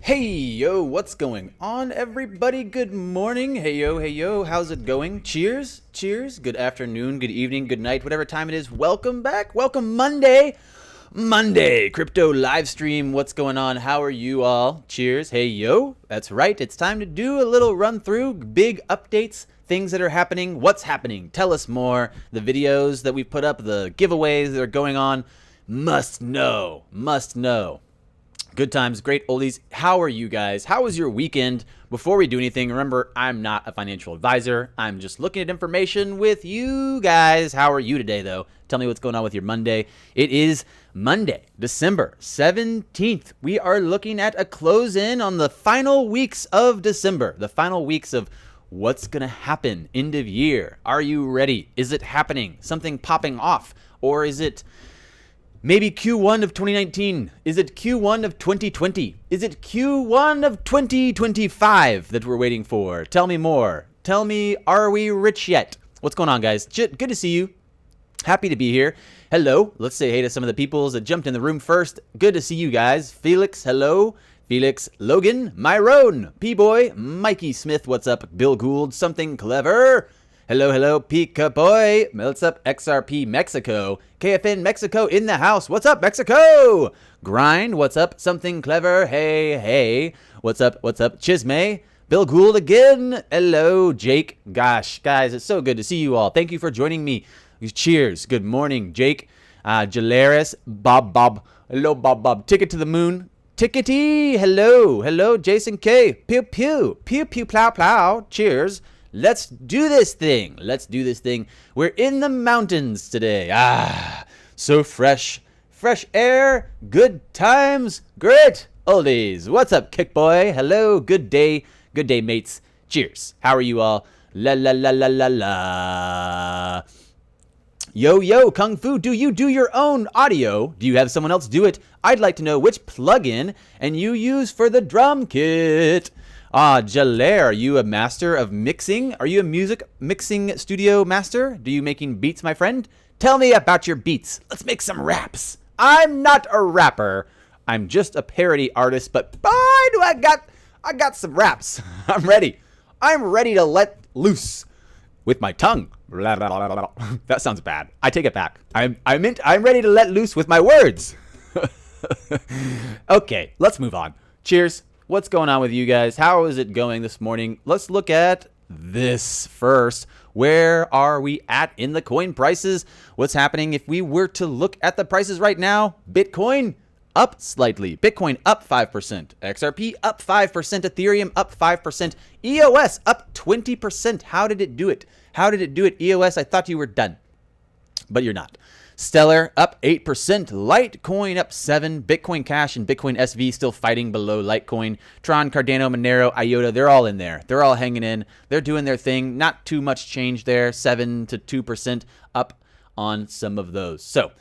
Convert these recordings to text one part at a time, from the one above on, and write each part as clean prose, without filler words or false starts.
Hey yo, what's going on everybody? Good morning. Hey yo, how's it going? Cheers, cheers, good afternoon, good evening, good night, whatever time it is. Welcome back, welcome Monday, crypto live stream. What's going on? How are you all? Cheers. Hey yo, that's right, it's time to do a little run through, big updates, things that are happening. What's happening? Tell us more. The videos that we put up, the giveaways that are going on, must know. Good times, great oldies. How are you guys? How was your weekend? Before we do anything, remember, I'm not a financial advisor. I'm just looking at information with you guys. How are you today, though? Tell me what's going on with your Monday. It is Monday, December 17th. We are looking at a close-in on the final weeks of December, the final weeks of what's going to happen end of year. Are you ready? Is it happening? Something popping off? Or is it maybe Q1 of 2019? Is it Q1 of 2020? Is it Q1 of 2025 that we're waiting for? Tell me more. Tell me, are we rich yet? What's going on, guys? Good to see you. Happy to be here. Hello. Let's say hey to some of the peoples that jumped in the room first. Good to see you guys. Felix, hello. Felix, Logan, Myron, P-Boy, Mikey Smith, what's up? Bill Gould, something clever. Hello, Pika Boy. What's up, XRP Mexico? KFN Mexico in the house. What's up, Mexico? Grind, what's up? Something clever. Hey. What's up? Chismay. Bill Gould again. Hello, Jake. Gosh, guys, it's so good to see you all. Thank you for joining me. Cheers. Good morning, Jake. Jalaris, Bob. Hello, Bob. Ticket to the moon. Tickety. Hello, Jason K. Pew, plow. Cheers. Let's do this thing. We're in the mountains today. So fresh air, good times, great oldies. What's up, Kickboy? Hello, good day, mates. Cheers. How are you all? La. Yo, Kung Fu, do you do your own audio? Do you have someone else do it? I'd like to know which plugin and you use for the drum kit. Jalaire, are you a master of mixing? Are you a music mixing studio master? Do you making beats, my friend? Tell me about your beats. Let's make some raps. I'm not a rapper. I'm just a parody artist, but boy, do I got some raps. I'm ready to let loose with my tongue. That sounds bad. I take it back. I'm ready to let loose with my words. Okay, let's move on. Cheers. What's going on with you guys? How is it going this morning? Let's look at this first. Where are we at in the coin prices? What's happening if we were to look at the prices right now? Bitcoin up slightly. Bitcoin up 5%. XRP up 5%. Ethereum up 5%. EOS up 20%. How did it do it? EOS, I thought you were done, but you're not. Stellar up 8%, Litecoin up 7%, Bitcoin Cash and Bitcoin SV still fighting below Litecoin. Tron, Cardano, Monero, IOTA, they're all in there. They're all hanging in. They're doing their thing. Not too much change there, 7 to 2% up on some of those. So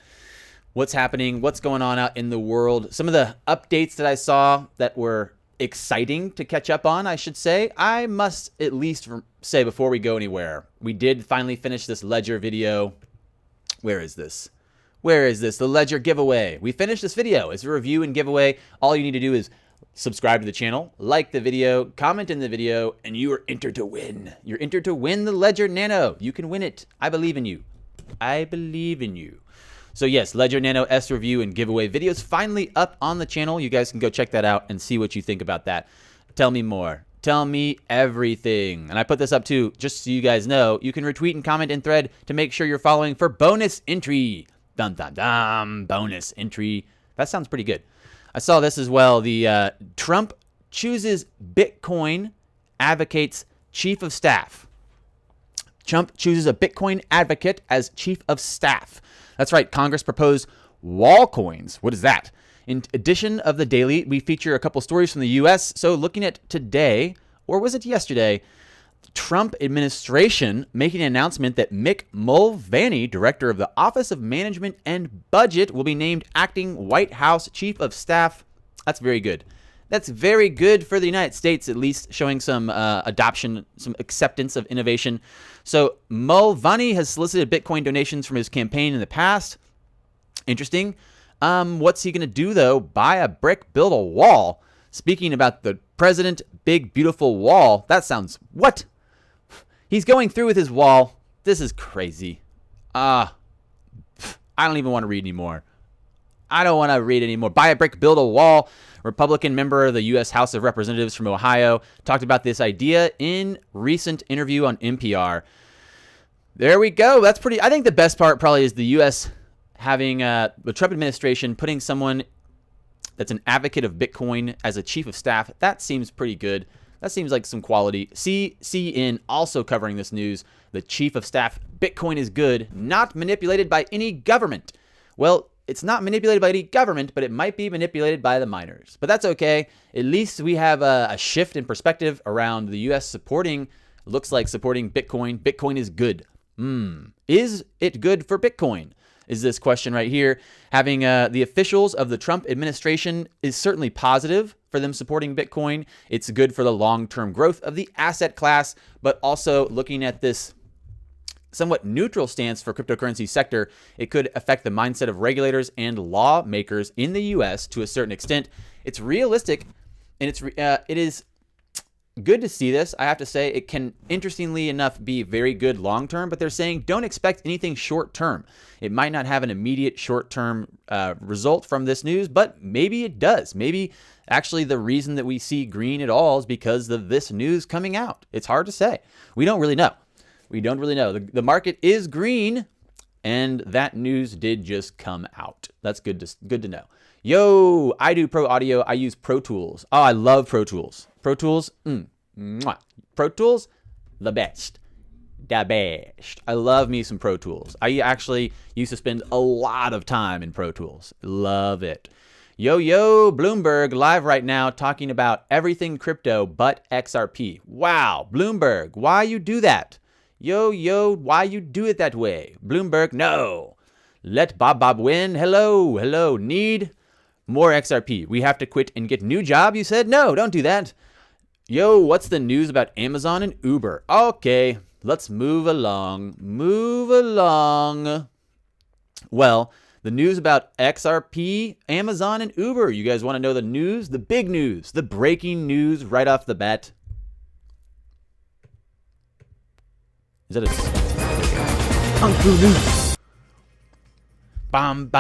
what's happening? What's going on out in the world? Some of the updates that I saw that were exciting to catch up on, I should say. I must at least say before we go anywhere, we did finally finish this Ledger video. Where is this? The Ledger giveaway. We finished this video. It's a review and giveaway. All you need to do is subscribe to the channel, like the video, comment in the video, and you are entered to win. You're entered to win the Ledger Nano. You can win it. I believe in you. So yes, Ledger Nano S review and giveaway videos finally up on the channel. You guys can go check that out and see what you think about that. Tell me more. Tell me everything. And I put this up too, just so you guys know. You can retweet and comment in thread to make sure you're following for bonus entry. Bonus entry. That sounds pretty good. I saw this as well. The Trump chooses Bitcoin advocates chief of staff. Trump chooses a Bitcoin advocate as chief of staff. That's right. Congress proposed wall coins. What is that? In addition of the daily, we feature a couple stories from the U.S. So looking at today, or was it yesterday, Trump administration making an announcement that Mick Mulvaney, director of the Office of Management and Budget, will be named acting White House chief of staff. That's very good. That's very good for the United States, at least showing some adoption, some acceptance of innovation. So Mulvaney has solicited Bitcoin donations from his campaign in the past. Interesting. What's he going to do, though? Buy a brick, build a wall. speaking about the president, big, beautiful wall. That sounds, what? He's going through with his wall. This is crazy. I don't even want to read anymore. I don't want to read anymore. Buy a brick, build a wall. Republican member of the U.S. House of Representatives from Ohio talked about this idea in recent interview on NPR. There we go. That's pretty. I think the best part probably is the U.S. having the Trump administration putting someone that's an advocate of Bitcoin as a chief of staff. That seems pretty good. That seems like some quality. CCN also covering this news. The chief of staff, Bitcoin is good, not manipulated by any government. Well, it's not manipulated by any government, but it might be manipulated by the miners. But that's okay. At least we have a shift in perspective around the U.S. supporting Bitcoin. Bitcoin is good. Is it good for Bitcoin? Is this question right here. Having the officials of the Trump administration is certainly positive for them supporting Bitcoin. It's good for the long-term growth of the asset class, but also looking at this somewhat neutral stance for cryptocurrency sector, it could affect the mindset of regulators and lawmakers in the U.S. to a certain extent. It's realistic, and it is good to see this. I have to say, it can, interestingly enough, be very good long-term, but they're saying don't expect anything short-term. It might not have an immediate short-term result from this news, but maybe it does. Maybe actually the reason that we see green at all is because of this news coming out. It's hard to say. We don't really know. The market is green, and that news did just come out. That's good to know. Yo, I do pro audio. I use Pro Tools. Oh, I love Pro Tools. Pro Tools, Pro Tools, the best. The best. I love me some Pro Tools. I actually used to spend a lot of time in Pro Tools. Love it. Yo, Bloomberg live right now talking about everything crypto but XRP. Wow, Bloomberg, why you do that? Yo, why you do it that way? Bloomberg, no. Let Bob win. Hello. Need more XRP. We have to quit and get new job, you said? No, don't do that. Yo, what's the news about Amazon and Uber? Okay, let's move along. Well, the news about XRP, Amazon, and Uber. You guys want to know the news? The big news, the breaking news right off the bat. Is that a Kung Fu news? Bam.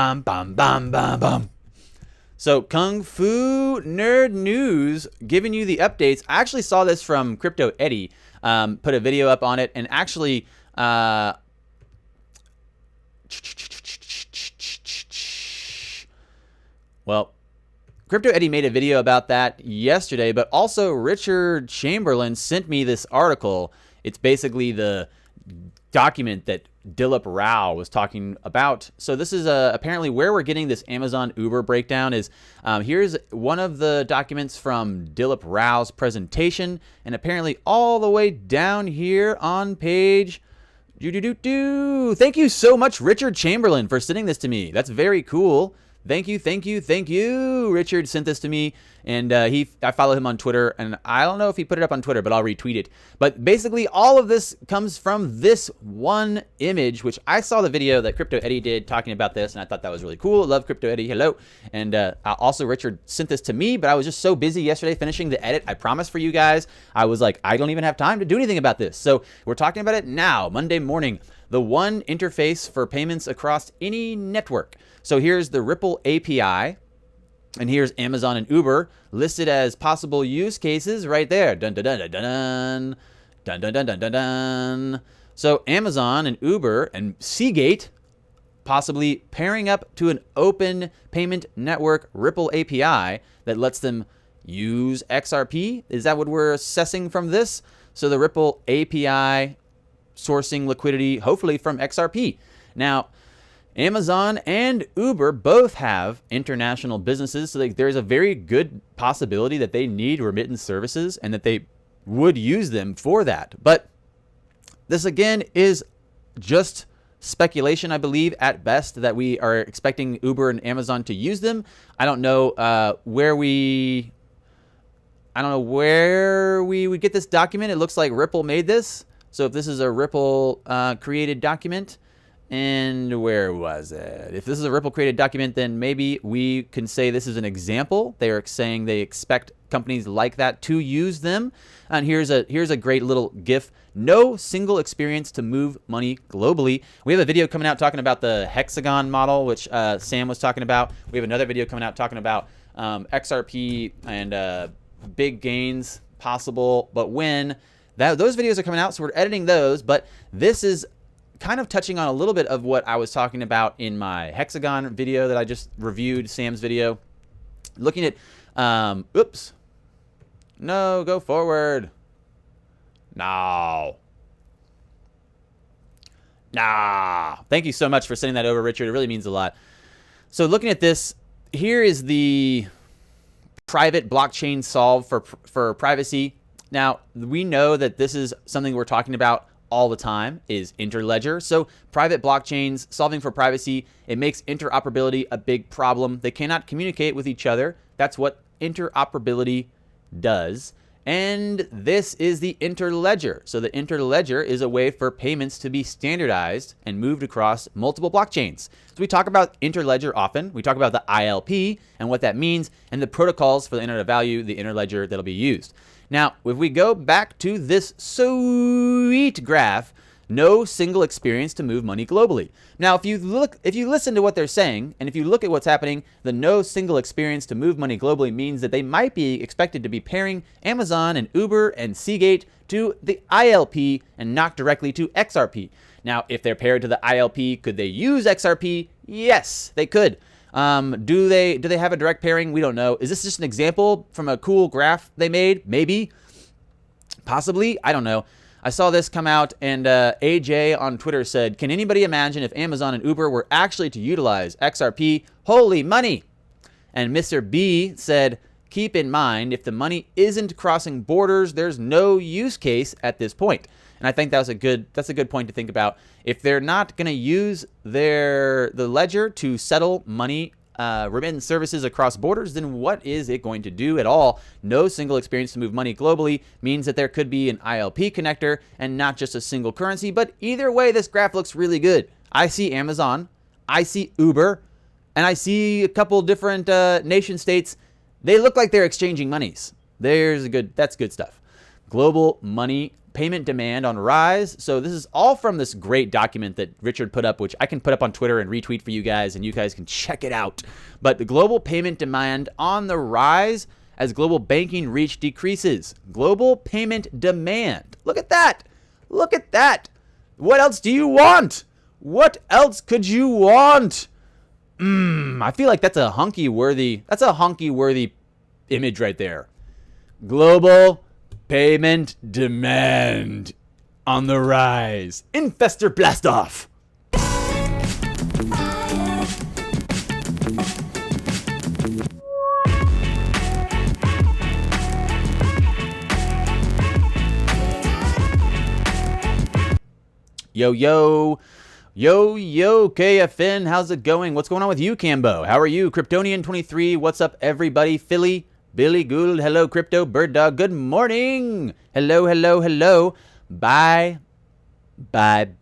So Kung Fu Nerd News giving you the updates. I actually saw this from Crypto Eddie. Put a video up on it, and actually well, Crypto Eddie made a video about that yesterday, but also Richard Chamberlain sent me this article. It's basically the document that Dilip Rao was talking about. So this is apparently where we're getting this Amazon Uber breakdown is here's one of the documents from Dilip Rao's presentation, and apparently all the way down here on page Thank you so much, Richard Chamberlain, for sending this to me. That's very cool. Thank you. Richard sent this to me, and I follow him on Twitter, and I don't know if he put it up on Twitter, but I'll retweet it. But basically, all of this comes from this one image, which I saw the video that Crypto Eddie did talking about this, and I thought that was really cool. I love Crypto Eddie. Hello. And also, Richard sent this to me, but I was just so busy yesterday finishing the edit. I promised for you guys. I was like, I don't even have time to do anything about this. So we're talking about it now, Monday morning. The one interface for payments across any network. So here's the Ripple API, and here's Amazon and Uber listed as possible use cases right there. Dun dun dun dun dun dun dun dun dun dun dun. So Amazon and Uber and Seagate possibly pairing up to an open payment network Ripple API that lets them use XRP. Is that what we're assessing from this? So the Ripple API sourcing liquidity, hopefully from XRP. Now, Amazon and Uber both have international businesses, so there's a very good possibility that they need remittance services and that they would use them for that. But this, again, is just speculation, I believe, at best, that we are expecting Uber and Amazon to use them. I don't know where we would get this document. It looks like Ripple made this. So if this is a Ripple created document, And where was it? If this is a Ripple created document, then maybe we can say this is an example. They are saying they expect companies like that to use them. And here's a great little GIF. No single experience to move money globally. We have a video coming out talking about the hexagon model, which Sam was talking about. We have another video coming out talking about XRP and big gains possible, but when. Those videos are coming out, so we're editing those. But this is kind of touching on a little bit of what I was talking about in my hexagon video that I just reviewed, Sam's video. Looking at, oops. No, go forward. No. Nah. Thank you so much for sending that over, Richard. It really means a lot. So looking at this, here is the private blockchain solve for privacy. Now, we know that this is something we're talking about all the time, is interledger. So private blockchains solving for privacy, it makes interoperability a big problem. They cannot communicate with each other. That's what interoperability does. And this is the interledger. So the interledger is a way for payments to be standardized and moved across multiple blockchains. So we talk about interledger often. We talk about the ILP and what that means and the protocols for the internet of value, the interledger that'll be used. Now, if we go back to this sweet graph, no single experience to move money globally. Now, if you listen to what they're saying, and if you look at what's happening, the no single experience to move money globally means that they might be expected to be pairing Amazon and Uber and Seagate to the ILP and not directly to XRP. Now, if they're paired to the ILP, could they use XRP? Yes, they could. Do they have a direct pairing? We don't know. Is this just an example from a cool graph they made? Maybe. Possibly. I don't know. I saw this come out, and AJ on Twitter said, can anybody imagine if Amazon and Uber were actually to utilize XRP? Holy money! And Mr. B said, keep in mind, if the money isn't crossing borders, there's no use case at this point. And I think that's a good point to think about. If they're not going to use the ledger to settle money remittance services across borders, then what is it going to do at all? No single experience to move money globally means that there could be an ILP connector and not just a single currency. But either way, this graph looks really good. I see Amazon, I see Uber, and I see a couple different nation states. They look like they're exchanging monies. That's good stuff. Global money payment demand on rise. So this is all from this great document that Richard put up, which I can put up on Twitter and retweet for you guys, and you guys can check it out. But the global payment demand on the rise as global banking reach decreases. Global payment demand. Look at that. Look at that. What else do you want? What else could you want? I feel like that's a honky-worthy image right there. Global payment demand on the rise. Investor blast off. Yo, KFN, how's it going? What's going on with you, Cambo? How are you? Kryptonian23, what's up, everybody? Philly, Billy Gould, hello, Crypto, Bird Dog, good morning. Hello. Bye. Baby,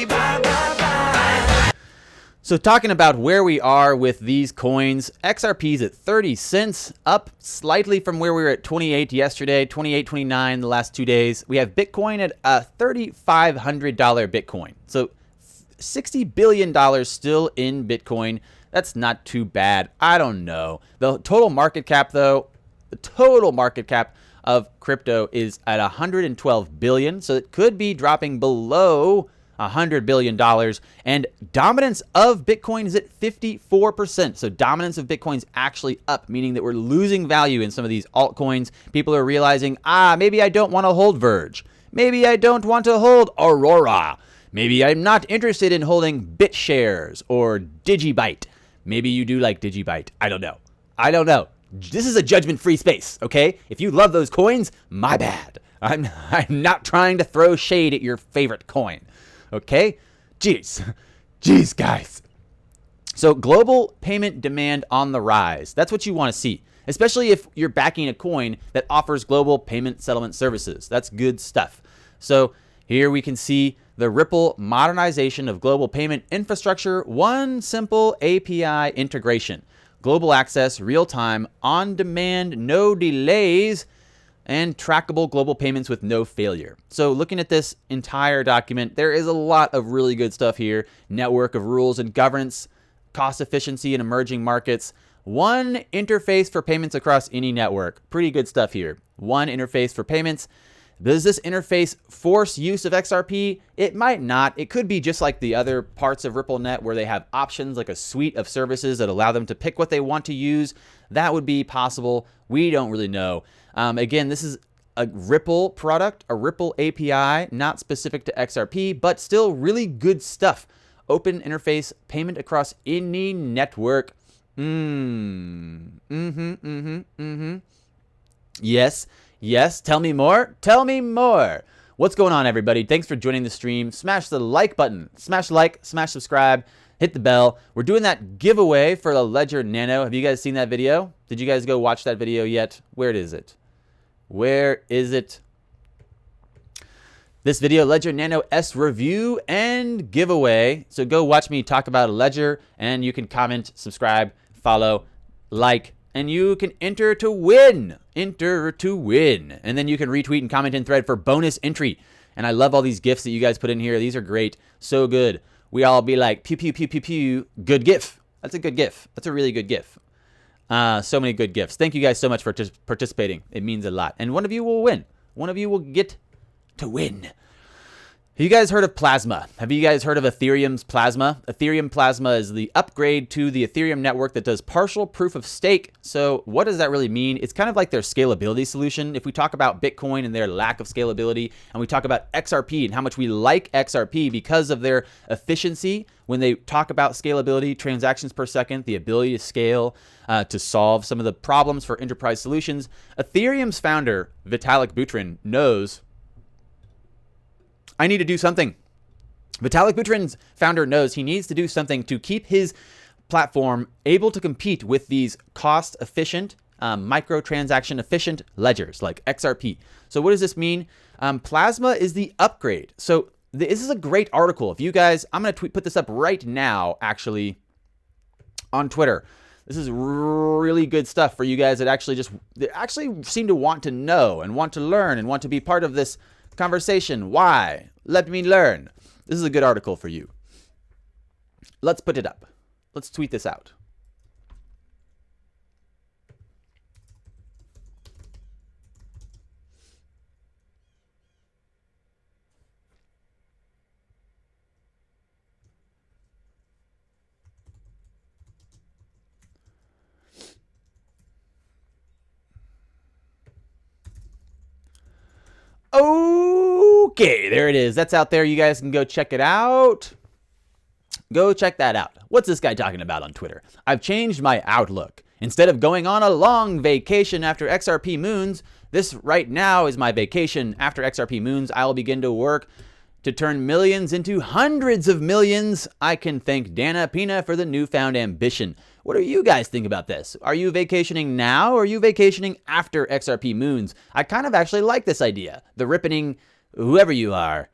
bye. So talking about where we are with these coins, XRP's at 30 cents, up slightly from where we were at 28 yesterday, 28, 29 the last 2 days. We have Bitcoin at a $3,500 Bitcoin. So $60 billion still in Bitcoin. That's not too bad. I don't know. The total market cap, though, of crypto is at $112 billion. So it could be dropping below $100 billion. And dominance of Bitcoin is at 54%. So dominance of Bitcoin is actually up, meaning that we're losing value in some of these altcoins. People are realizing, maybe I don't want to hold Verge. Maybe I don't want to hold Aurora. Maybe I'm not interested in holding BitShares or Digibyte. Maybe you do like Digibyte. I don't know. This is a judgment-free space, okay? If you love those coins, my bad. I'm not trying to throw shade at your favorite coin, okay? Jeez, guys. So global payment demand on the rise. That's what you want to see, especially if you're backing a coin that offers global payment settlement services. That's good stuff. So here we can see the Ripple modernization of global payment infrastructure, one simple API integration, global access, real-time, on-demand, no delays, and trackable global payments with no failure. So looking at this entire document, there is a lot of really good stuff here. Network of rules and governance, cost efficiency in emerging markets, one interface for payments across any network. Pretty good stuff here. One interface for payments. Does this interface force use of XRP? It might not. It could be just like the other parts of RippleNet where they have options like a suite of services that allow them to pick what they want to use. That would be possible. We don't really know. Again, this is a Ripple product, a Ripple API, not specific to XRP, but still really good stuff. Open interface, payment across any network. Yes. Yes, tell me more. Tell me more. What's going on, everybody? Thanks for joining the stream. Smash the like button. Smash like, smash subscribe, hit the bell. We're doing that giveaway for the Ledger Nano. Have you guys seen that video? Did you guys go watch that video yet? Where is it? Where is it? This video, Ledger Nano S review and giveaway. So go watch me talk about a Ledger, and you can comment, subscribe, follow, like, and you can enter to win. Enter to win. And then you can retweet and comment in thread for bonus entry. And I love all these gifts that you guys put in here. These are great. So good. We all be like, pew, pew, pew, pew, pew. Good gif. That's a good gif. That's a really good gif. So many good gifts. Thank you guys so much for participating. It means a lot. And one of you will win. One of you will get to win. Have you guys heard of Plasma? Have you guys heard of Ethereum's Plasma? Ethereum Plasma is the upgrade to the Ethereum network that does partial proof of stake. So what does that really mean? It's kind of like their scalability solution. If we talk about Bitcoin and their lack of scalability, and we talk about XRP and how much we like XRP because of their efficiency, when they talk about scalability, transactions per second, the ability to scale, to solve some of the problems for enterprise solutions, Ethereum's founder, Vitalik Buterin, knows I need to do something. Vitalik Buterin's founder knows he needs to do something to keep his platform able to compete with these cost-efficient, microtransaction-efficient ledgers like XRP. So what does this mean? Plasma is the upgrade. So this is a great article. If you guys, I'm going to put this up right now, actually, on Twitter. This is really good stuff for you guys that actually seem to want to know and want to learn and want to be part of this conversation. Why? Let me learn. This is a good article for you. Let's put it up. Let's tweet this out. Okay, there it is. That's out there. You guys can go check it out. Go check that out. What's this guy talking about on Twitter? I've changed my outlook. Instead of going on a long vacation after XRP moons, this right now is my vacation. After XRP moons, I will begin to work to turn millions into hundreds of millions. I can thank Dana Pina for the newfound ambition. What do you guys think about this? Are you vacationing now or are you vacationing after XRP moons? I kind of actually like this idea. The rippening, whoever you are.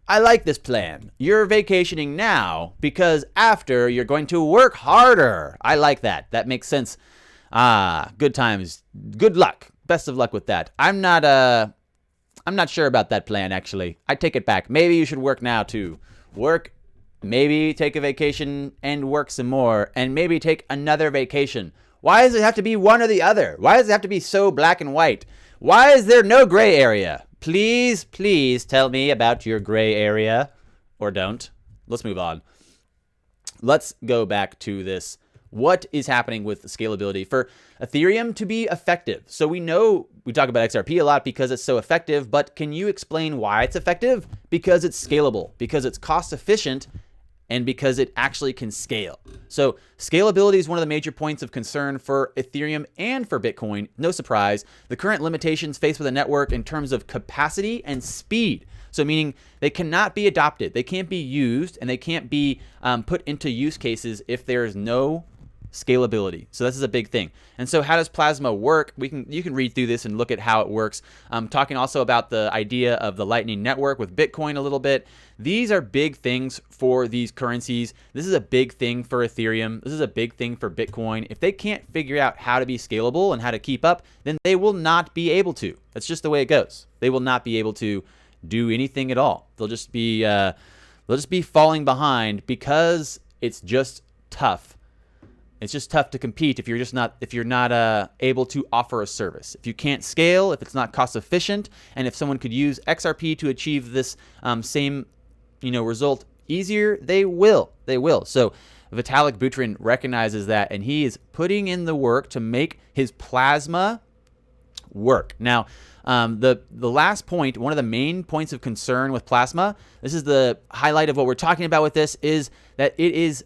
I like this plan. You're vacationing now because after you're going to work harder. I like that. That makes sense. Good times. Good luck. Best of luck with that. I'm not sure about that plan, actually. I take it back. Maybe you should work now, too. Work, maybe take a vacation and work some more, and maybe take another vacation. Why does it have to be one or the other? Why does it have to be so black and white? Why is there no gray area? Please, please tell me about your gray area. Or don't. Let's move on. Let's go back to this. What is happening with the scalability for Ethereum to be effective? So we know we talk about XRP a lot because it's so effective, but can you explain why it's effective? Because it's scalable, because it's cost efficient, and because it actually can scale. So scalability is one of the major points of concern for Ethereum and for Bitcoin. No surprise. The current limitations faced with a network in terms of capacity and speed. So meaning they cannot be adopted, they can't be used, and they can't be put into use cases if there's no scalability. So this is a big thing. And so how does Plasma work? You can read through this and look at how it works. Talking also about the idea of the Lightning Network with Bitcoin a little bit. These are big things for these currencies. This is a big thing for Ethereum. This is a big thing for Bitcoin. If they can't figure out how to be scalable and how to keep up, then they will not be able to. That's just the way it goes. They will not be able to do anything at all. They'll just be falling behind because it's just tough. It's just tough to compete if you're not able to offer a service. If you can't scale, if it's not cost efficient, and if someone could use XRP to achieve this same result easier, they will. So Vitalik Buterin recognizes that, and he is putting in the work to make his Plasma work. Now, the last point, one of the main points of concern with Plasma, this is the highlight of what we're talking about with this, is that it is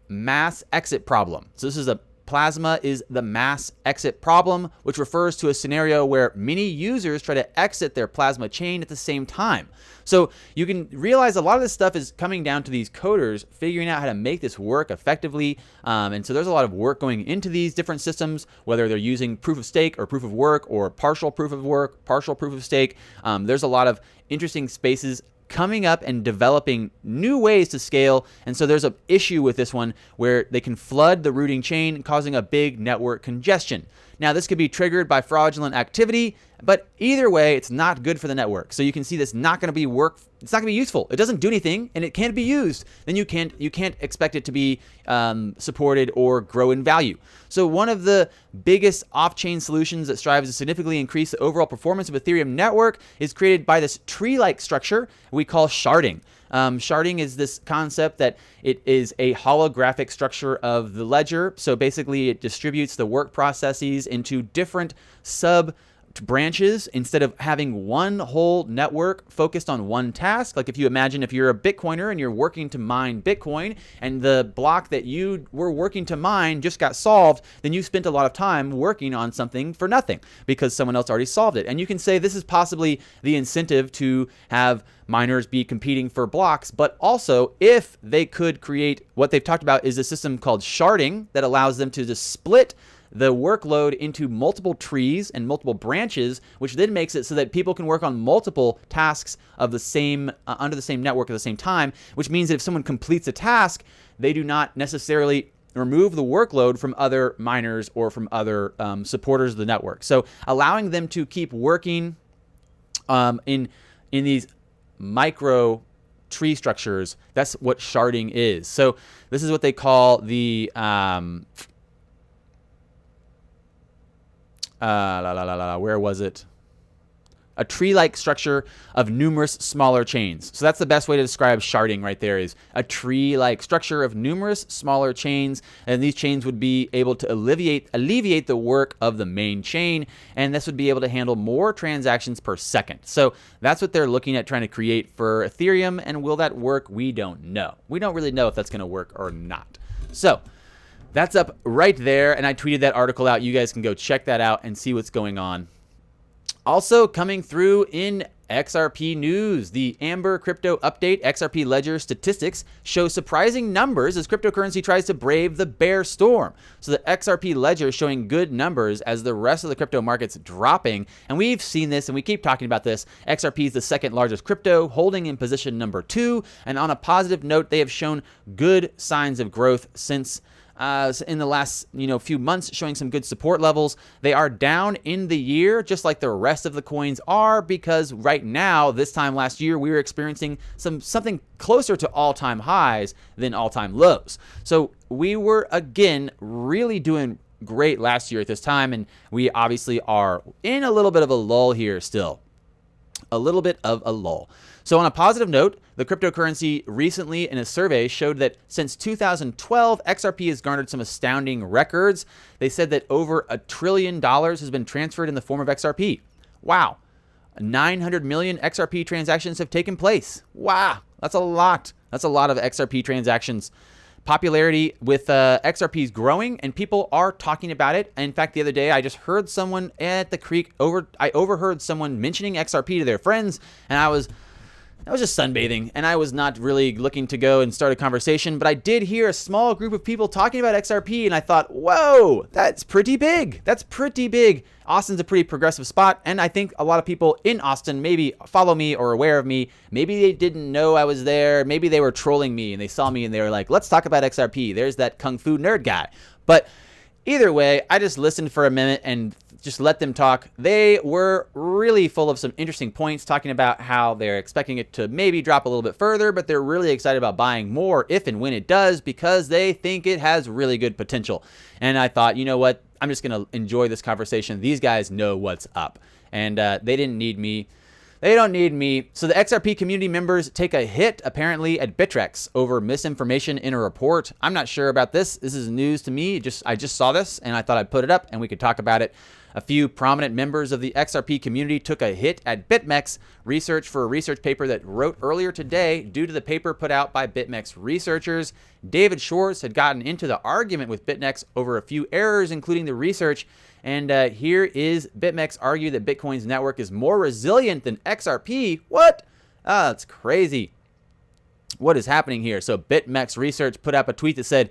mass exit problem. So this is Plasma is the mass exit problem, which refers to a scenario where many users try to exit their Plasma chain at the same time. So you can realize a lot of this stuff is coming down to these coders figuring out how to make this work effectively. And so there's a lot of work going into these different systems, whether they're using proof of stake or proof of work or partial proof of work, partial proof of stake. There's a lot of interesting spaces coming up and developing new ways to scale. And so there's an issue with this one where they can flood the routing chain, causing a big network congestion. Now, this could be triggered by fraudulent activity, but either way, it's not good for the network. So you can see this not going to be it's not going to be useful. It doesn't do anything, and it can't be used. Then you can't expect it to be supported or grow in value. So one of the biggest off-chain solutions that strives to significantly increase the overall performance of Ethereum network is created by this tree-like structure we call sharding. Sharding is this concept that it is a holographic structure of the ledger. So basically it distributes the work processes into different sub branches instead of having one whole network focused on one task. Like if you imagine if you're a Bitcoiner and you're working to mine Bitcoin and the block that you were working to mine just got solved, then you spent a lot of time working on something for nothing because someone else already solved it. And you can say this is possibly the incentive to have miners be competing for blocks, but also if they could create what they've talked about is a system called sharding that allows them to just split the workload into multiple trees and multiple branches, which then makes it so that people can work on multiple tasks of the same under the same network at the same time, which means that if someone completes a task, they do not necessarily remove the workload from other miners or from other supporters of the network. So allowing them to keep working in these micro tree structures, that's what sharding is. So this is what they call the where was it? A tree-like structure of numerous smaller chains. So that's the best way to describe sharding right there, is a tree-like structure of numerous smaller chains, and these chains would be able to alleviate the work of the main chain, and this would be able to handle more transactions per second. So that's what they're looking at trying to create for Ethereum, and will that work? We don't know. We don't really know if that's going to work or not. So that's up right there, and I tweeted that article out. You guys can go check that out and see what's going on. Also coming through in XRP news, the Amber crypto update, XRP Ledger Statistics, shows surprising numbers as cryptocurrency tries to brave the bear storm. So the XRP Ledger is showing good numbers as the rest of the crypto market's dropping. And we've seen this and we keep talking about this. XRP is the second largest crypto, holding in position number 2. And on a positive note, they have shown good signs of growth since in the last few months, showing some good support levels. They are down in the year, just like the rest of the coins are, because right now, this time last year, we were experiencing something closer to all-time highs than all-time lows. So we were, again, really doing great last year at this time, and we obviously are in a little bit of a lull here still. A little bit of a lull. So on a positive note, the cryptocurrency recently in a survey showed that since 2012, XRP has garnered some astounding records. They said that over $1 trillion has been transferred in the form of XRP. Wow. 900 million XRP transactions have taken place. Wow. That's a lot. That's a lot of XRP transactions. Popularity with XRP is growing, and people are talking about it. In fact, the other day, I just heard someone at the creek I overheard someone mentioning XRP to their friends, and I was I was just sunbathing, and I was not really looking to go and start a conversation, but I did hear a small group of people talking about XRP, and I thought, whoa, that's pretty big. That's pretty big. Austin's a pretty progressive spot, and I think a lot of people in Austin maybe follow me or aware of me. Maybe they didn't know I was there. Maybe they were trolling me, and they saw me, and they were like, let's talk about XRP. There's that Kung Fu Nerd guy. But either way, I just listened for a minute and just let them talk. They were really full of some interesting points, talking about how they're expecting it to maybe drop a little bit further, but they're really excited about buying more if and when it does, because they think it has really good potential. And I thought, you know what? I'm just going to enjoy this conversation. These guys know what's up, and they didn't need me. They don't need me. So the XRP community members take a hit, apparently, at Bittrex over misinformation in a report. I'm not sure about this. This is news to me. I just saw this, and I thought I'd put it up, and we could talk about it. A few prominent members of the XRP community took a hit at BitMEX research for a research paper that wrote earlier today due to the paper put out by BitMEX researchers. David Schwartz had gotten into the argument with BitMEX over a few errors, including the research. And here is BitMEX argue that Bitcoin's network is more resilient than XRP. What? That's crazy. What is happening here? So BitMEX research put up a tweet that said,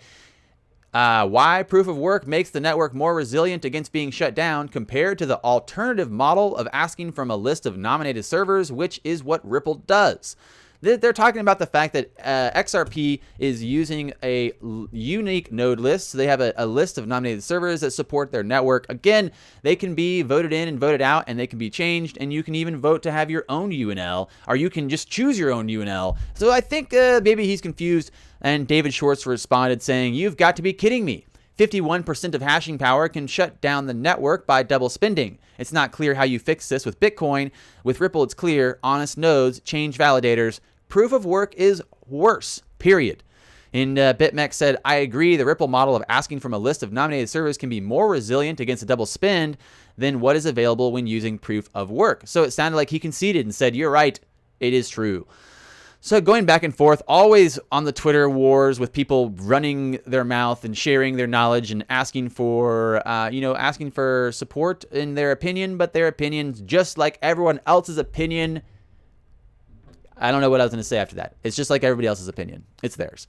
why proof of work makes the network more resilient against being shut down compared to the alternative model of asking from a list of nominated servers, which is what Ripple does. They're talking about the fact that XRP is using a unique node list. So they have a list of nominated servers that support their network. Again, they can be voted in and voted out, and they can be changed, and you can even vote to have your own UNL, or you can just choose your own UNL. So I think maybe he's confused, and David Schwartz responded saying, "You've got to be kidding me. 51% of hashing power can shut down the network by double spending. It's not clear how you fix this with Bitcoin. With Ripple, it's clear. Honest nodes, change validators. Proof of work is worse, period." And BitMEX said, "I agree. The Ripple model of asking from a list of nominated servers can be more resilient against a double spend than what is available when using proof of work." So it sounded like he conceded and said, "You're right. It is true." So going back and forth, always on the Twitter wars with people running their mouth and sharing their knowledge and asking for, asking for support in their opinion, but their opinions, just like everyone else's opinion. I don't know what I was going to say after that. It's just like everybody else's opinion. It's theirs.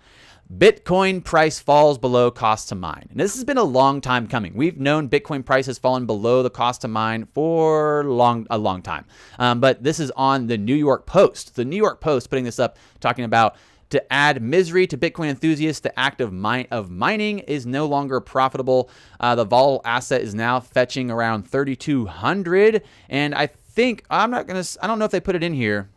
Bitcoin price falls below cost to mine. And this has been a long time coming. We've known Bitcoin price has fallen below the cost to mine for a long time. But this is on the New York Post. The New York Post putting this up, talking about to add misery to Bitcoin enthusiasts, the act of mining is no longer profitable. The volatile asset is now fetching around 3,200. And I don't know if they put it in here.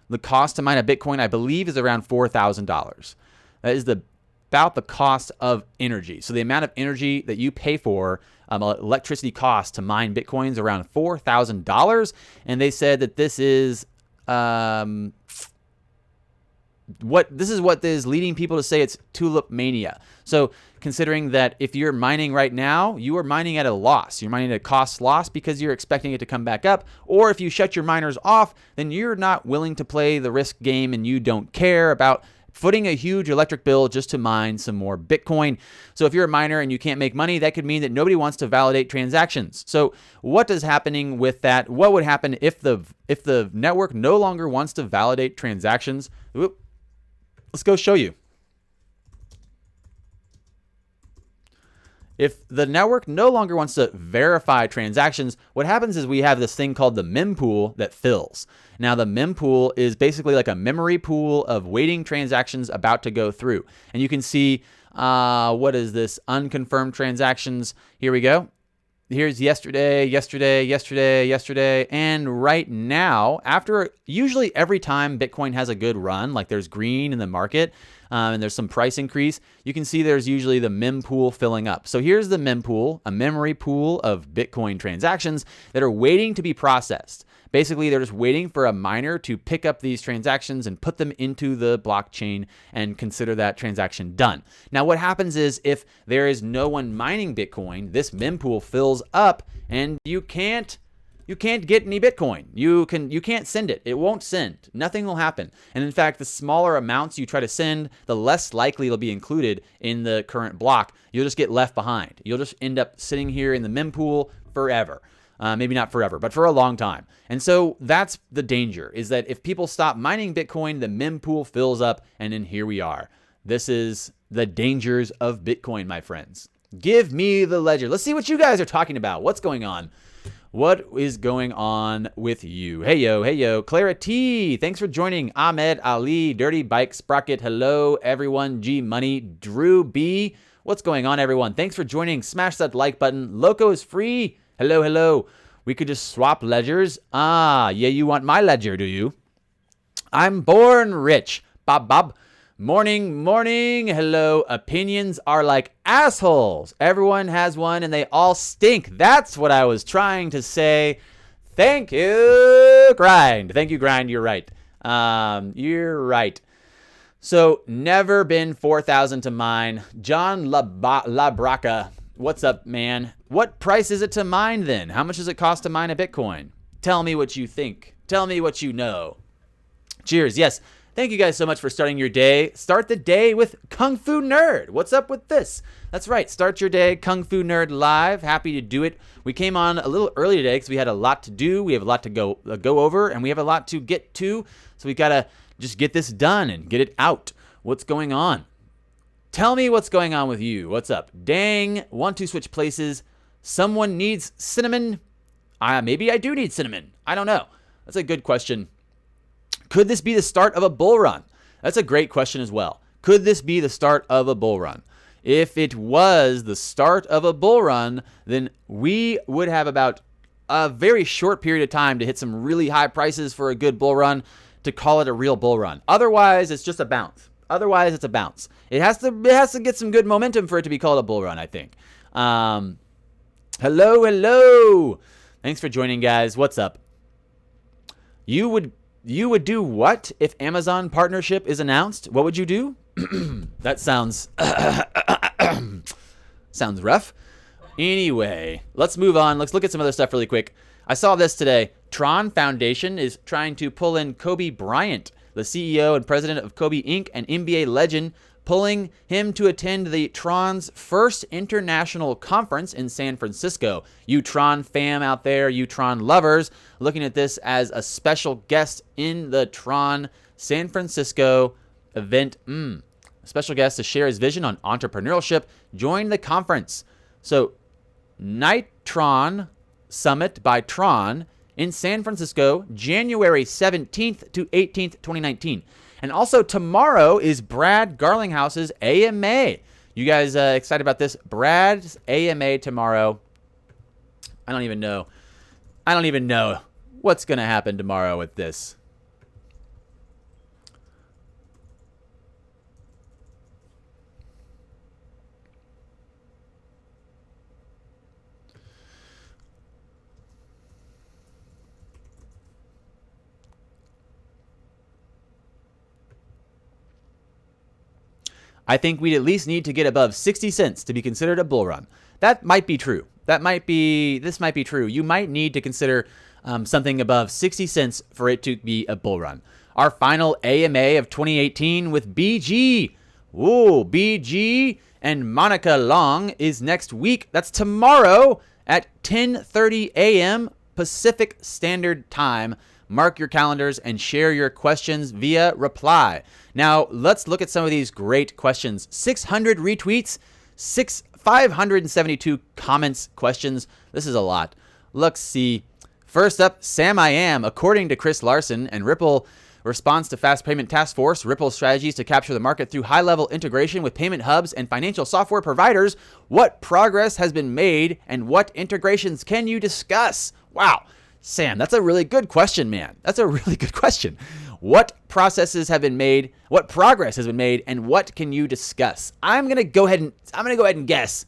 The cost to mine a Bitcoin, I believe, is around $4,000. That is about the cost of energy. So the amount of energy that you pay for, electricity cost to mine Bitcoins, around $4,000. And they said that this is what is leading people to say it's tulip mania. So considering that if you're mining right now, you are mining at a loss. You're mining at a cost loss because you're expecting it to come back up. Or if you shut your miners off, then you're not willing to play the risk game and you don't care about footing a huge electric bill just to mine some more Bitcoin. So if you're a miner and you can't make money, that could mean that nobody wants to validate transactions. So what is happening with that? What would happen if the network no longer wants to validate transactions? Let's go show you. If the network no longer wants to verify transactions, what happens is we have this thing called the mempool that fills. Now, the mempool is basically like a memory pool of waiting transactions about to go through. And you can see, what is this? Unconfirmed transactions. Here we go. Here's yesterday, and right now, after usually every time Bitcoin has a good run, like there's green in the market, and there's some price increase, you can see there's usually the mempool filling up. So here's the mempool, a memory pool of Bitcoin transactions that are waiting to be processed. Basically, they're just waiting for a miner to pick up these transactions and put them into the blockchain and consider that transaction done. Now, what happens is if there is no one mining Bitcoin, this mempool fills up and you can't get any Bitcoin. You can't send it. It won't send. Nothing will happen. And in fact, the smaller amounts you try to send, the less likely it'll be included in the current block. You'll just get left behind. You'll just end up sitting here in the mempool forever. Maybe not forever, but for a long time. And so that's the danger, is that if people stop mining Bitcoin, the mempool fills up, and then here we are. This is the dangers of Bitcoin, my friends. Give me the ledger. Let's see what you guys are talking about. What's going on? What is going on with you? Hey, yo. Clara T, thanks for joining. Ahmed, Ali, Dirty Bike, Sprocket, hello, everyone. G Money, Drew B. What's going on, everyone? Thanks for joining. Smash that like button. Loco is free. Hello. We could just swap ledgers. Yeah, you want my ledger, do you? I'm born rich. Bob. Morning. Hello. Opinions are like assholes. Everyone has one and they all stink. That's what I was trying to say. Thank you, Grind. Thank you, Grind. You're right. You're right. So, never been 4,000 to mine. John Labraca. What's up, man? What price is it to mine then? How much does it cost to mine a Bitcoin? Tell me what you think. Tell me what you know. Cheers. Yes. Thank you guys so much for starting your day. Start the day with kungfunerd. What's up with this? That's right. Start your day, kungfunerd live. Happy to do it. We came on a little early today because we had a lot to do. We have a lot to go over, and we have a lot to get to. So we got to just get this done and get it out. What's going on? Tell me what's going on with you. What's up? Dang, want to switch places. Someone needs cinnamon. Maybe I do need cinnamon. I don't know. That's a good question. Could this be the start of a bull run? That's a great question as well. Could this be the start of a bull run? If it was the start of a bull run, then we would have about a very short period of time to hit some really high prices for a good bull run to call it a real bull run. Otherwise, it's just a bounce. It has to get some good momentum for it to be called a bull run, I think. Hello. Thanks for joining, guys. What's up? You would do what if Amazon partnership is announced? What would you do? That sounds rough. Anyway, let's move on. Let's look at some other stuff really quick. I saw this today. Tron Foundation is trying to pull in Kobe Bryant, the CEO and president of Kobe Inc., an NBA legend, pulling him to attend the Tron's first international conference in San Francisco. You Tron fam out there, you Tron lovers, looking at this as a special guest in the Tron San Francisco event. A special guest to share his vision on entrepreneurship. Join the conference. So, Nitron Summit by Tron in San Francisco, January 17th to 18th, 2019. And also tomorrow is Brad Garlinghouse's AMA. You guys excited about this? Brad's AMA tomorrow. I don't even know what's going to happen tomorrow with this. I think we'd at least need to get above 60 cents to be considered a bull run. That might be true. This might be true. You might need to consider something above 60 cents for it to be a bull run. Our final AMA of 2018 with BG. Whoa, BG and Monica Long is next week. That's tomorrow at 10:30 a.m. Pacific Standard Time. Mark your calendars and share your questions via reply. Now, let's look at some of these great questions. 600 retweets, 572 comments, questions. This is a lot. Let's see. First up, Sam I Am. According to Chris Larson and Ripple response to Fast Payment Task Force, Ripple's strategies to capture the market through high-level integration with payment hubs and financial software providers. What progress has been made and what integrations can you discuss? Wow. Sam, that's a really good question, man. That's a really good question. What processes have been made? What progress has been made? And what can you discuss? I'm gonna go ahead and guess.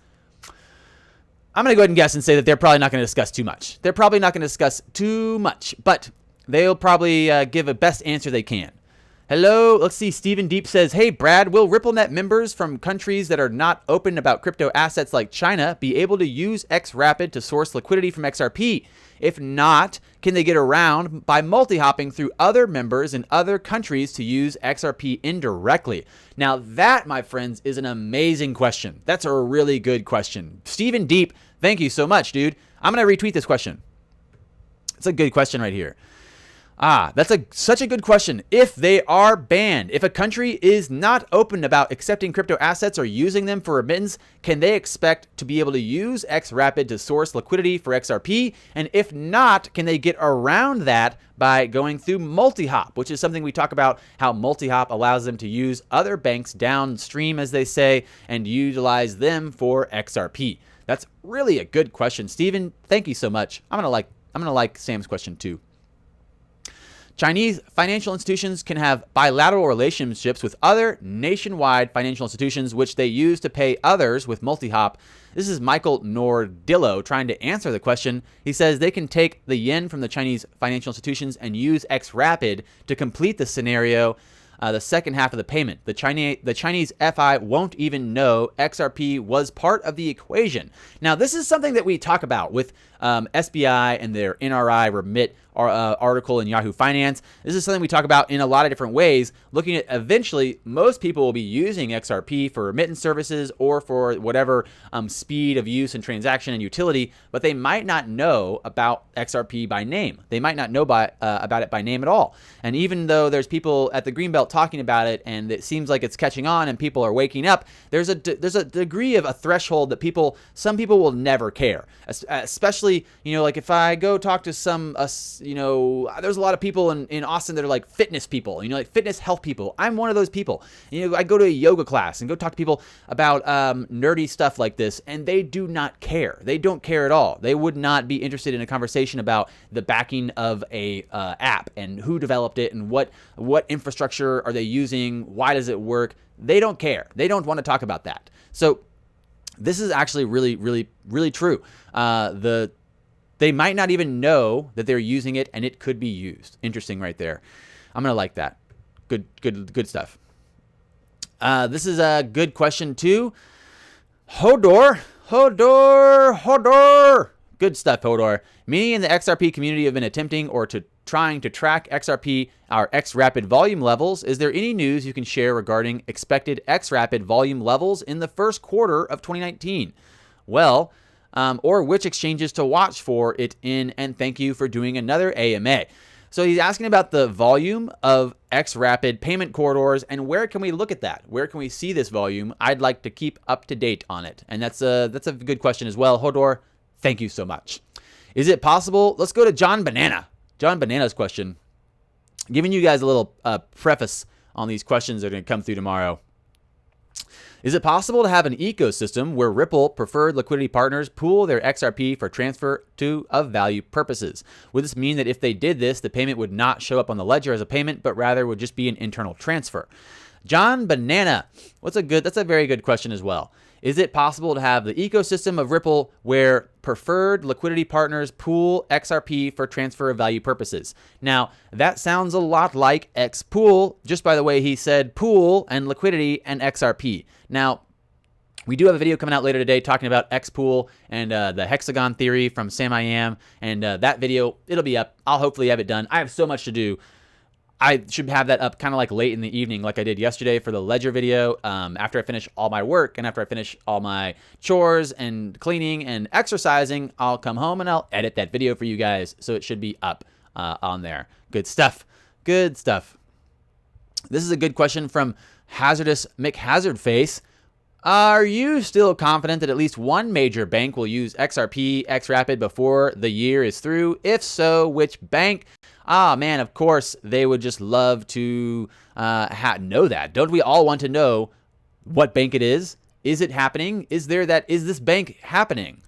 I'm gonna go ahead and guess and say that they're probably not gonna discuss too much. But they'll probably give a best answer they can. Hello, let's see. Stephen Deep says, "Hey Brad, will RippleNet members from countries that are not open about crypto assets like China be able to use XRapid to source liquidity from XRP? If not, can they get around by multi-hopping through other members in other countries to use XRP indirectly?" Now that, my friends, is an amazing question. That's a really good question. Stephen Deep, thank you so much, dude. I'm going to retweet this question. That's a good question right here. That's such a good question. If they are banned, if a country is not open about accepting crypto assets or using them for remittance, can they expect to be able to use XRapid to source liquidity for XRP? And if not, can they get around that by going through multi-hop, which is something we talk about, how multi-hop allows them to use other banks downstream, as they say, and utilize them for XRP? That's really a good question. Steven, thank you so much. I'm gonna like Sam's question too. Chinese financial institutions can have bilateral relationships with other nationwide financial institutions, which they use to pay others with multi-hop. This is Michael Nordillo trying to answer the question. He says they can take the yen from the Chinese financial institutions and use XRapid to complete the scenario, the second half of the payment. The Chinese FI won't even know XRP was part of the equation. Now, this is something that we talk about with SBI and their NRI remit article in Yahoo Finance. This is something we talk about in a lot of different ways, looking at eventually most people will be using XRP for remittance services or for whatever speed of use and transaction and utility, but they might not know about XRP by name. They might not know about it by name at all. And even though there's people at the Greenbelt talking about it and it seems like it's catching on and people are waking up, there's a degree of a threshold that some people will never care, especially, like if I go talk to some there's a lot of people in Austin that are like fitness people, like fitness health people. I'm one of those people. I go to a yoga class and go talk to people about nerdy stuff like this, and they do not care. They don't care at all. They would not be interested in a conversation about the backing of a app and who developed it and what infrastructure are they using, why does it work. They don't care. They don't want to talk about that. So this is actually really, really, really true. They might not even know that they're using it, and it could be used. Interesting right there. I'm going to like that. Good stuff. This is a good question too. Hodor. Good stuff, Hodor. Many in the XRP community have been attempting trying to track XRP, our XRapid volume levels. Is there any news you can share regarding expected XRapid volume levels in the first quarter of 2019? Well, or which exchanges to watch for it in, and thank you for doing another AMA. So he's asking about the volume of XRapid payment corridors and where can we look at that? Where can we see this volume? I'd like to keep up to date on it. And that's a good question as well. Hodor, thank you so much. Is it possible? Let's go to John Banana. John Banana's question. Giving you guys a little preface on these questions that are going to come through tomorrow. Is it possible to have an ecosystem where Ripple preferred liquidity partners pool their XRP for transfer of value purposes? Would this mean that if they did this, the payment would not show up on the ledger as a payment, but rather would just be an internal transfer? John Banana, that's a very good question as well. Is it possible to have the ecosystem of Ripple where preferred liquidity partners pool XRP for transfer of value purposes? Now, that sounds a lot like XPool, just by the way he said pool and liquidity and XRP. Now, we do have a video coming out later today talking about XPool and the hexagon theory from Sam I Am, and that video, it'll be up. I'll hopefully have it done. I have so much to do. I should have that up kind of like late in the evening like I did yesterday for the Ledger video. After I finish all my work and after I finish all my chores and cleaning and exercising, I'll come home and I'll edit that video for you guys. So it should be up on there. Good stuff. Good stuff. This is a good question from Hazardous McHazardface. Are you still confident that at least one major bank will use XRP, XRapid before the year is through? If so, which bank? Man, of course, they would just love to know that. Don't we all want to know what bank it is? Is it happening? Is this bank happening?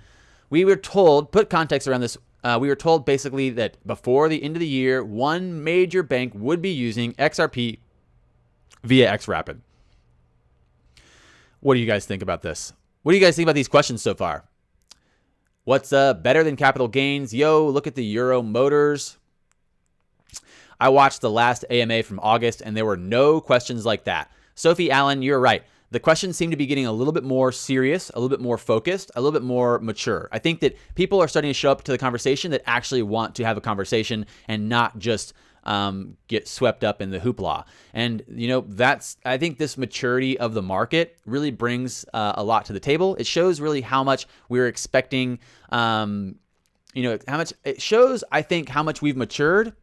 We were told, put context around this, we were told basically that before the end of the year, one major bank would be using XRP via XRapid. What do you guys think about this? What do you guys think about these questions so far? What's better than capital gains? Yo, look at the Euro Motors. I watched the last AMA from August, and there were no questions like that. Sophie Allen, you're right. The questions seem to be getting a little bit more serious, a little bit more focused, a little bit more mature. I think that people are starting to show up to the conversation that actually want to have a conversation and not just get swept up in the hoopla. And, I think this maturity of the market really brings a lot to the table. It shows really how much we're expecting how much it shows, I think, how much we've matured.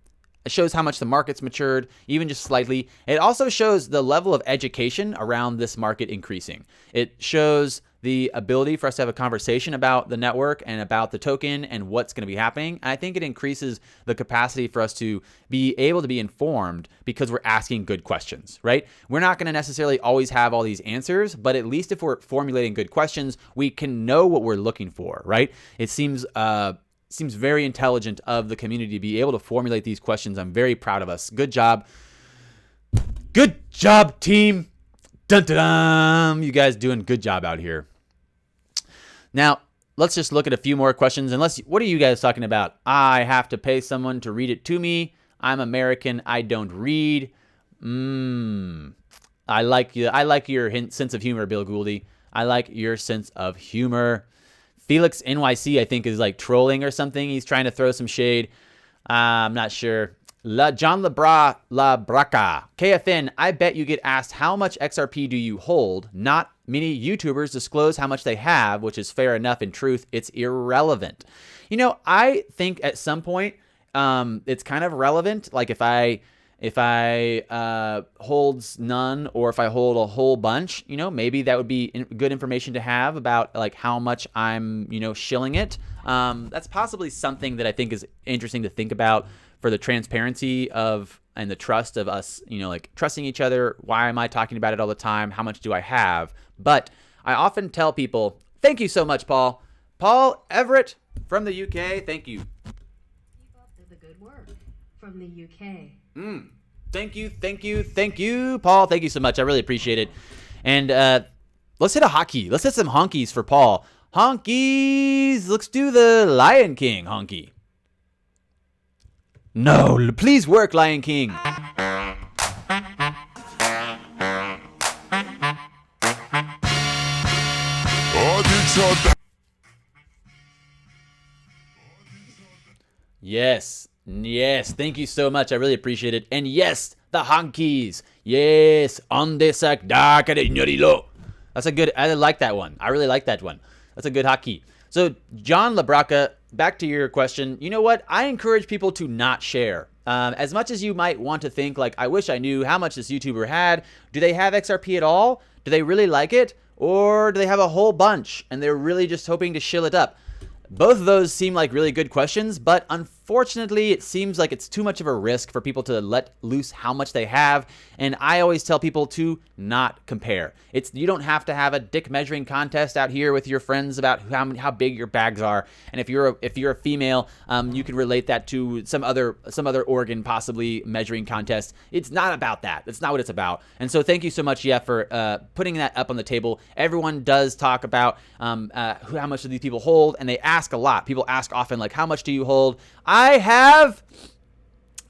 It shows how much the market's matured, even just slightly. It also shows the level of education around this market increasing. It shows the ability for us to have a conversation about the network and about the token and what's going to be happening. And I think it increases the capacity for us to be able to be informed because we're asking good questions, right? We're not going to necessarily always have all these answers, but at least if we're formulating good questions, we can know what we're looking for, right? It seems very intelligent of the community to be able to formulate these questions. I'm very proud of us. Good job. Good job, team. Dun, dun, dun. You guys doing a good job out here. Now, let's just look at a few more questions. What are you guys talking about? I have to pay someone to read it to me. I'm American. I don't read. I like you. I like your sense of humor, Bill Gouldy. I like your sense of humor. Felix NYC, I think, is like trolling or something. He's trying to throw some shade. I'm not sure. John LaBraca. KFN, I bet you get asked how much XRP do you hold? Not many YouTubers disclose how much they have, which is fair enough. In truth, it's irrelevant. I think at some point it's kind of relevant. Like if I holds none or if I hold a whole bunch, maybe that would be good information to have about like how much I'm, shilling it. That's possibly something that I think is interesting to think about for the transparency of and the trust of us, like trusting each other. Why am I talking about it all the time? How much do I have? But I often tell people, thank you so much, Paul. Paul Everett from the UK. Thank you. Keep up the good work from the UK. Thank you, Paul. Thank you so much. I really appreciate it. And let's hit a hockey. Let's hit some honkies for Paul. Honkies. Let's do the Lion King honky. No, please work, Lion King. Yes. Thank you so much. I really appreciate it. And yes, the honkies. Yes, onde sac da cariñorilo. That's a good. I like that one. I really like that one. That's a good hockey. So, John LaBraca, back to your question. You know what? I encourage people to not share. As much as you might want to think, like, I wish I knew how much this YouTuber had. Do they have XRP at all? Do they really like it? Or do they have a whole bunch and they're really just hoping to shill it up? Both of those seem like really good questions, but unfortunately, it seems like it's too much of a risk for people to let loose how much they have. And I always tell people to not compare. You don't have to have a dick measuring contest out here with your friends about how big your bags are. And if you're a female, you can relate that to some other organ possibly measuring contest. It's not about that. That's not what it's about. And so thank you so much, Jeff, for putting that up on the table. Everyone does talk about how much do these people hold, and they ask a lot. People ask often, like, how much do you hold? I have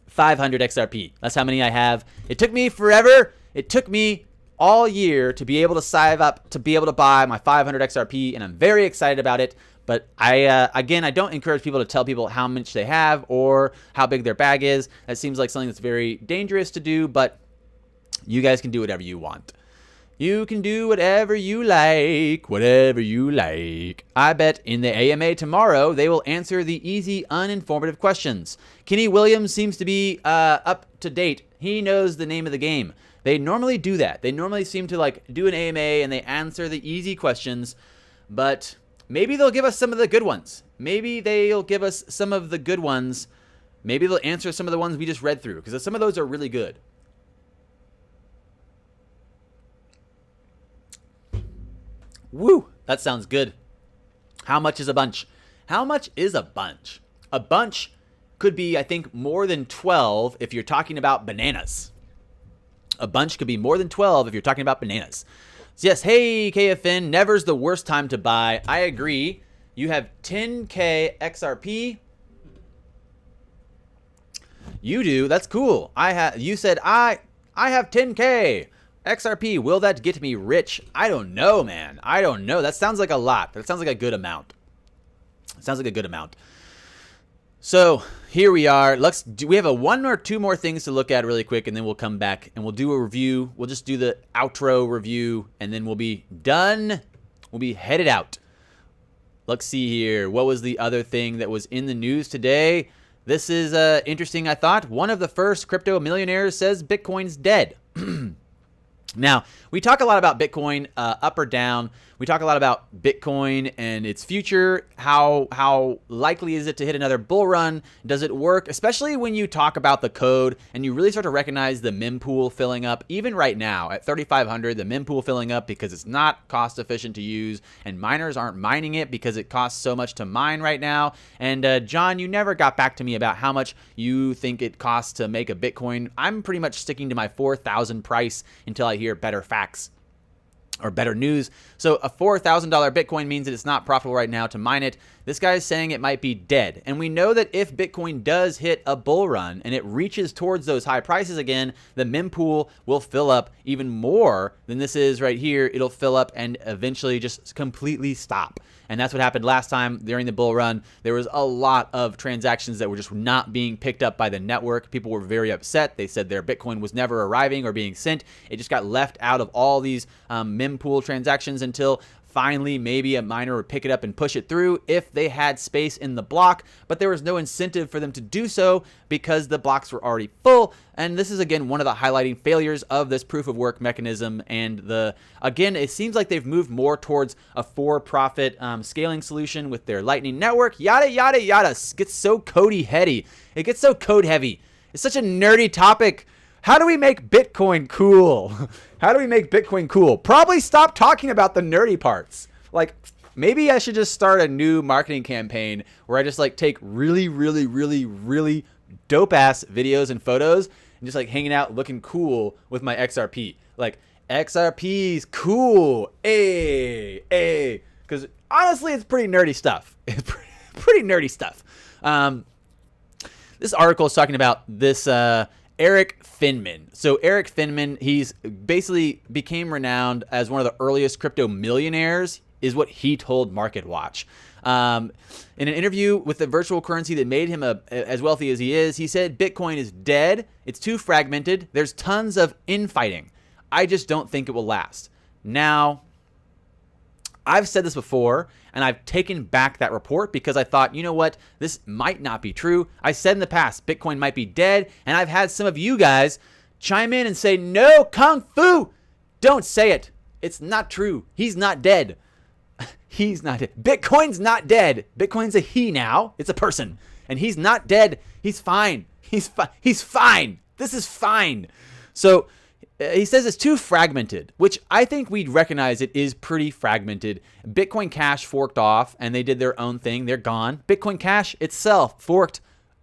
500 XRP. That's how many I have. It took me forever. It took me all year to be able to save up to be able to buy my 500 XRP, and I'm very excited about it. But I don't encourage people to tell people how much they have or how big their bag is. That seems like something that's very dangerous to do, but you guys can do whatever you want. You can do whatever you like, I bet in the AMA tomorrow, they will answer the easy, uninformative questions. Kenny Williams seems to be up to date. He knows the name of the game. They normally do that. They normally seem to like do an AMA and they answer the easy questions, but maybe they'll give us some of the good ones. Maybe they'll answer some of the ones we just read through, because some of those are really good. Woo, that sounds good. How much is a bunch? How much is a bunch? A bunch could be, I think, more than 12 if you're talking about bananas. A bunch could be more than 12 if you're talking about bananas. So yes, hey, KFN, never's the worst time to buy. I agree. You have 10K XRP. You do. That's cool. You said I have 10K. XRP, will that get me rich? I don't know, man. I don't know. That sounds like a lot. That sounds like a good amount. So here we are. We have one or two more things to look at really quick, and then we'll come back and we'll do a review. We'll just do the outro review, and then we'll be done. We'll be headed out. Let's see here. What was the other thing that was in the news today? This is interesting, I thought. One of the first crypto millionaires says Bitcoin's dead. Now, we talk a lot about Bitcoin up or down. We talk a lot about Bitcoin and its future. How likely is it to hit another bull run? Does it work? Especially when you talk about the code and you really start to recognize the mempool filling up. Even right now at 3,500, the mempool filling up because it's not cost efficient to use and miners aren't mining it because it costs so much to mine right now. And John, you never got back to me about how much you think it costs to make a Bitcoin. I'm pretty much sticking to my 4,000 price until I hear better facts or better news. So a $4,000 Bitcoin means that it's not profitable right now to mine it. This guy is saying it might be dead. And we know that if Bitcoin does hit a bull run and it reaches towards those high prices again, the mempool will fill up even more than this is right here. It'll fill up and eventually just completely stop. And that's what happened last time during the bull run. There was a lot of transactions that were just not being picked up by the network. People were very upset. They said their Bitcoin was never arriving or being sent. It just got left out of all these mempool transactions until finally maybe a miner would pick it up and push it through if they had space in the block, but there was no incentive for them to do so because the blocks were already full. And this is again one of the highlighting failures of this proof of work mechanism. And again, it seems like they've moved more towards a for-profit scaling solution with their Lightning Network. Yada yada yada. It gets so codey heady. It gets so code heavy. It's such a nerdy topic. How do we make Bitcoin cool? How do we make Bitcoin cool? Probably stop talking about the nerdy parts. Like, maybe I should just start a new marketing campaign where I just like take really, really, really, really dope ass videos and photos and just like hanging out looking cool with my XRP. Like, XRP's cool. Because honestly, it's pretty nerdy stuff. It's pretty nerdy stuff. This article is talking about this Eric Finman. So Eric Finman, he's basically became renowned as one of the earliest crypto millionaires, is what he told MarketWatch. In an interview with the virtual currency that made him as wealthy as he is, he said, Bitcoin is dead. It's too fragmented. There's tons of infighting. I just don't think it will last. Now, I've said this before, and I've taken back that report because I thought, you know what, this might not be true. I said in the past, Bitcoin might be dead, and I've had some of you guys chime in and say, no, Kung Fu, don't say it. It's not true. He's not dead. He's not dead. Bitcoin's not dead. Bitcoin's a he now. It's a person, and he's not dead. He's fine. He's fine. This is fine. So he says it's too fragmented, which I think we'd recognize it is pretty fragmented. Bitcoin Cash forked off and they did their own thing. They're gone. Bitcoin Cash itself forked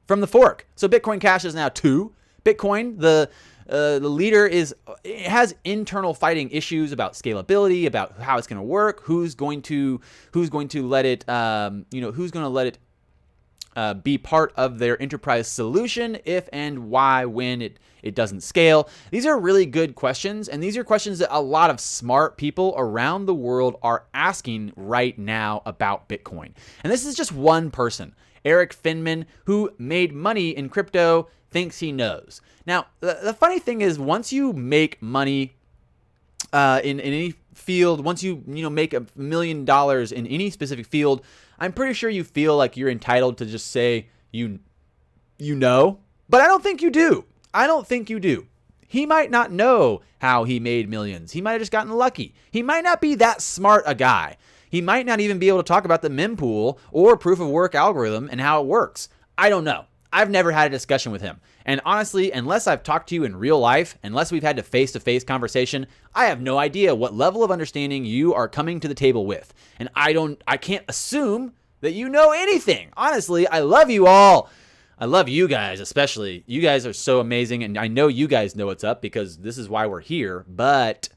from the fork. So Bitcoin Cash is now 2. Bitcoin, the leader, has internal fighting issues about scalability, about how it's going to work, who's going to let it, who's going to let it be part of their enterprise solution if and why when it doesn't scale. These are really good questions, and these are questions that a lot of smart people around the world are asking right now about Bitcoin. And this is just one person, Eric Finman, who made money in crypto, thinks he knows. Now, the funny thing is, once you make money in any field, once you make $1 million in any specific field, I'm pretty sure you feel like you're entitled to just say you know, but I don't think you do. I don't think you do. He might not know how he made millions. He might have just gotten lucky. He might not be that smart a guy. He might not even be able to talk about the mempool or proof of work algorithm and how it works. I don't know. I've never had a discussion with him. And honestly, unless I've talked to you in real life, unless we've had a face-to-face conversation, I have no idea what level of understanding you are coming to the table with. And I can't assume that you know anything. Honestly, I love you all. I love you guys, especially. You guys are so amazing, and I know you guys know what's up because this is why we're here. But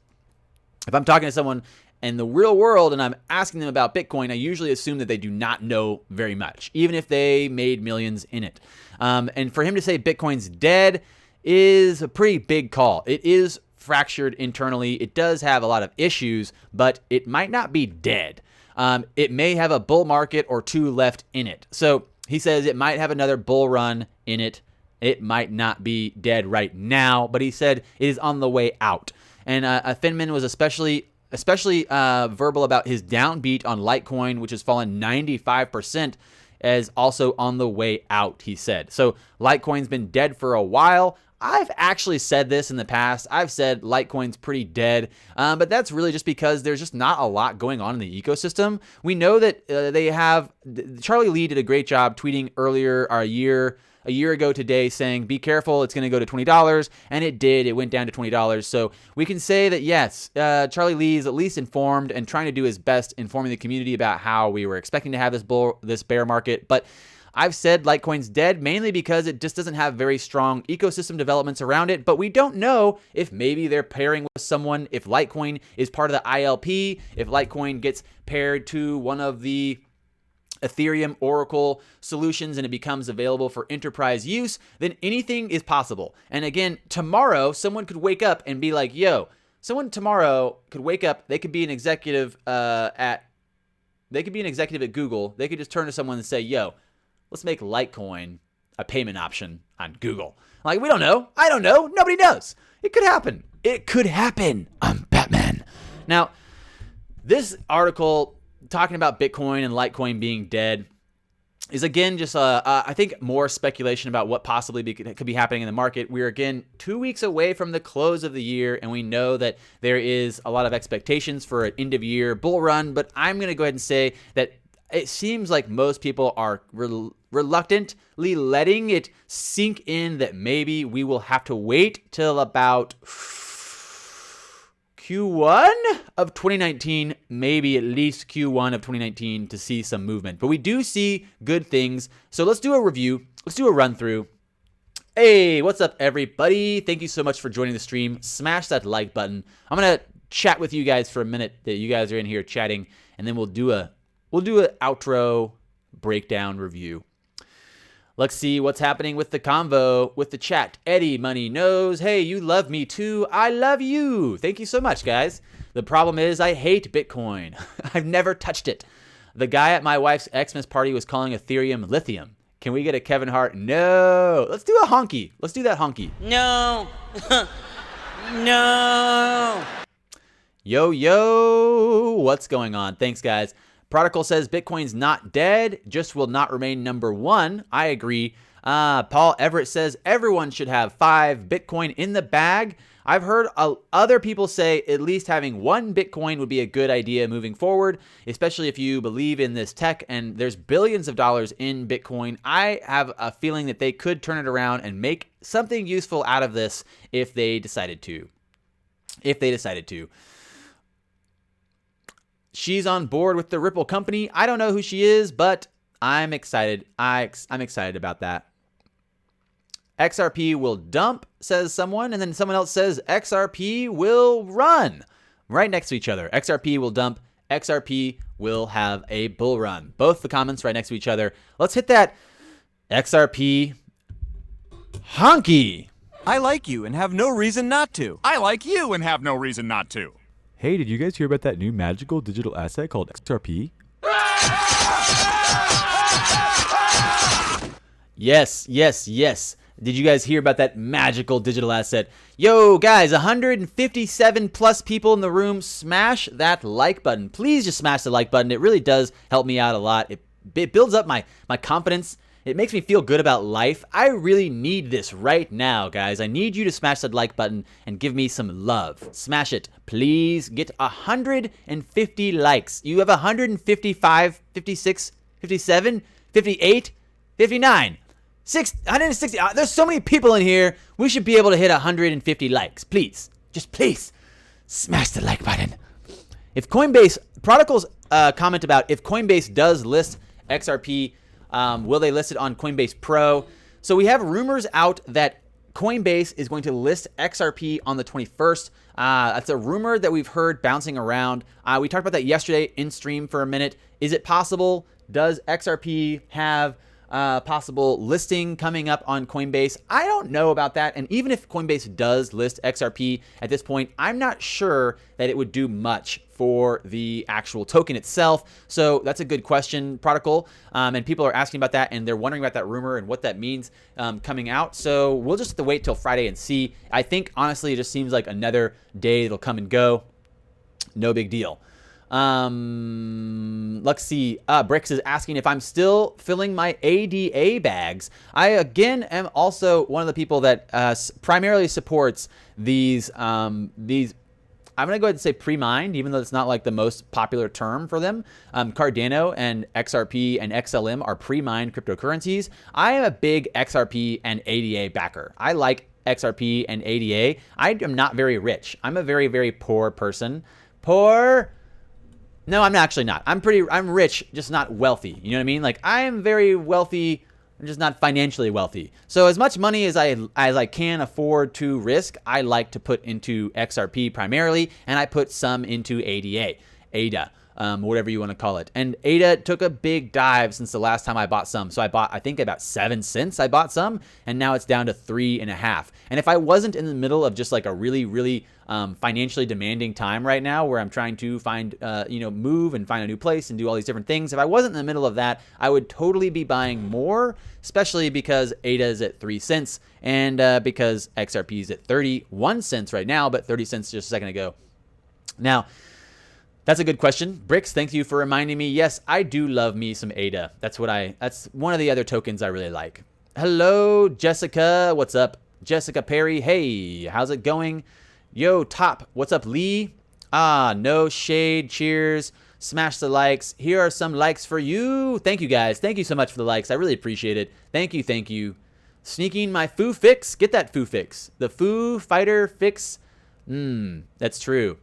if I'm talking to someone in the real world and I'm asking them about Bitcoin, I usually assume that they do not know very much, even if they made millions in it. And for him to say Bitcoin's dead is a pretty big call. It is fractured internally. It does have a lot of issues, but it might not be dead. It may have a bull market or two left in it. So he says it might have another bull run in it. It might not be dead right now, but he said it is on the way out. And Finman was especially especially verbal about his downbeat on Litecoin, which has fallen 95%, as also on the way out, he said. So Litecoin's been dead for a while. I've actually said this in the past. I've said Litecoin's pretty dead, but that's really just because there's just not a lot going on in the ecosystem. We know that they have, Charlie Lee did a great job tweeting earlier, or a year ago today, saying, be careful, it's going to go to $20, and it did. It went down to $20. So we can say that, yes, Charlie Lee is at least informed and trying to do his best informing the community about how we were expecting to have this bear market. But I've said Litecoin's dead mainly because it just doesn't have very strong ecosystem developments around it, but we don't know if maybe they're pairing with someone, if Litecoin is part of the ILP, if Litecoin gets paired to one of the Ethereum Oracle solutions and it becomes available for enterprise use, then anything is possible. And again, tomorrow, someone could wake up and be like, yo, someone tomorrow could wake up, they could be an executive at Google. They could just turn to someone and say, yo, let's make Litecoin a payment option on Google. Like, we don't know. I don't know. Nobody knows. It could happen. It could happen. I'm Batman. Now, this article talking about Bitcoin and Litecoin being dead is, again, just, I think, more speculation about what possibly could be happening in the market. We're, again, 2 weeks away from the close of the year, and we know that there is a lot of expectations for an end-of-year bull run, but I'm going to go ahead and say that it seems like most people are reluctantly letting it sink in that maybe we will have to wait till about Q1 of 2019, maybe at least Q1 of 2019 to see some movement. But we do see good things. So let's do a review. Let's do a run through. Hey, what's up, everybody? Thank you so much for joining the stream. Smash that like button. I'm going to chat with you guys for a minute that you guys are in here chatting, and then we'll do an outro breakdown review. Let's see what's happening with the convo, with the chat. Eddie Money Knows. Hey, you love me too. I love you. Thank you so much, guys. The problem is I hate Bitcoin. I've never touched it. The guy at my wife's Xmas party was calling Ethereum lithium. Can we get a Kevin Hart? No. Let's do a honky. Let's do that honky. No. No. Yo, what's going on? Thanks, guys. Prodigal says Bitcoin's not dead, just will not remain number one. I agree. Paul Everett says everyone should have 5 Bitcoin in the bag. I've heard other people say at least having 1 Bitcoin would be a good idea moving forward, especially if you believe in this tech and there's billions of dollars in Bitcoin. I have a feeling that they could turn it around and make something useful out of this if they decided to. She's on board with the Ripple company. I don't know who she is, but I'm excited. I'm excited about that. XRP will dump, says someone, and then someone else says XRP will run. Right next to each other. XRP will dump. XRP will have a bull run. Both the comments right next to each other. Let's hit that XRP honky. I like you and have no reason not to. I like you and have no reason not to. Hey, did you guys hear about that new magical digital asset called XRP? Yes. Did you guys hear about that magical digital asset? Yo, guys, 157 plus people in the room. Smash that like button. Please just smash the like button. It really does help me out a lot. It builds up my confidence. It makes me feel good about life. I really need this right now, guys. I need you to smash that like button and give me some love. Smash it. Please get 150 likes. You have 155, 56, 57, 58, 59. 160. There's so many people in here. We should be able to hit 150 likes. Please. Just please. Smash the like button. If Coinbase, Prodigal's comment about if Coinbase does list XRP, will they list it on Coinbase Pro? So we have rumors out that Coinbase is going to list XRP on the 21st. That's a rumor that we've heard bouncing around. We talked about that yesterday in stream for a minute. Is it possible? Does XRP have possible listing coming up on Coinbase? I don't know about that. And even if Coinbase does list XRP at this point, I'm not sure that it would do much for the actual token itself. So that's a good question, Prodigal. And people are asking about that, and they're wondering about that rumor and what that means coming out. So we'll just have to wait till Friday and see. I think, honestly, it just seems like another day that'll come and go. No big deal. Let's see. Brix is asking if I'm still filling my ADA bags. I again am also one of the people that primarily supports these. I'm gonna go ahead and say pre-mined, even though it's not like the most popular term for them. Cardano and XRP and XLM are pre-mined cryptocurrencies. I am a big XRP and ADA backer. I like XRP and ADA. I am not very rich. I'm a very, very poor person. Poor. No, I'm actually not. I'm rich, just not wealthy. You know what I mean? Like, I am very wealthy, I'm just not financially wealthy. So as much money as I can afford to risk, I like to put into XRP primarily, and I put some into ADA, whatever you want to call it. And ADA took a big dive since the last time I bought some. So I think about 7 cents I bought some, and now it's down to 3.5. And if I wasn't in the middle of just like a really, really financially demanding time right now where I'm trying to find, move and find a new place and do all these different things. If I wasn't in the middle of that, I would totally be buying more, especially because ADA is at 3 cents and because XRP is at 31 cents right now, but 30 cents just a second ago. Now, that's a good question. Brix, thank you for reminding me. Yes, I do love me some ADA. That's one of the other tokens I really like. Hello, Jessica. What's up? Jessica Perry. Hey, how's it going? Yo, Top. What's up, Lee? No shade. Cheers. Smash the likes. Here are some likes for you. Thank you, guys. Thank you so much for the likes. I really appreciate it. Thank you. Thank you. Sneaking my Foo Fix. Get that Foo Fix. The Foo Fighter Fix. That's true.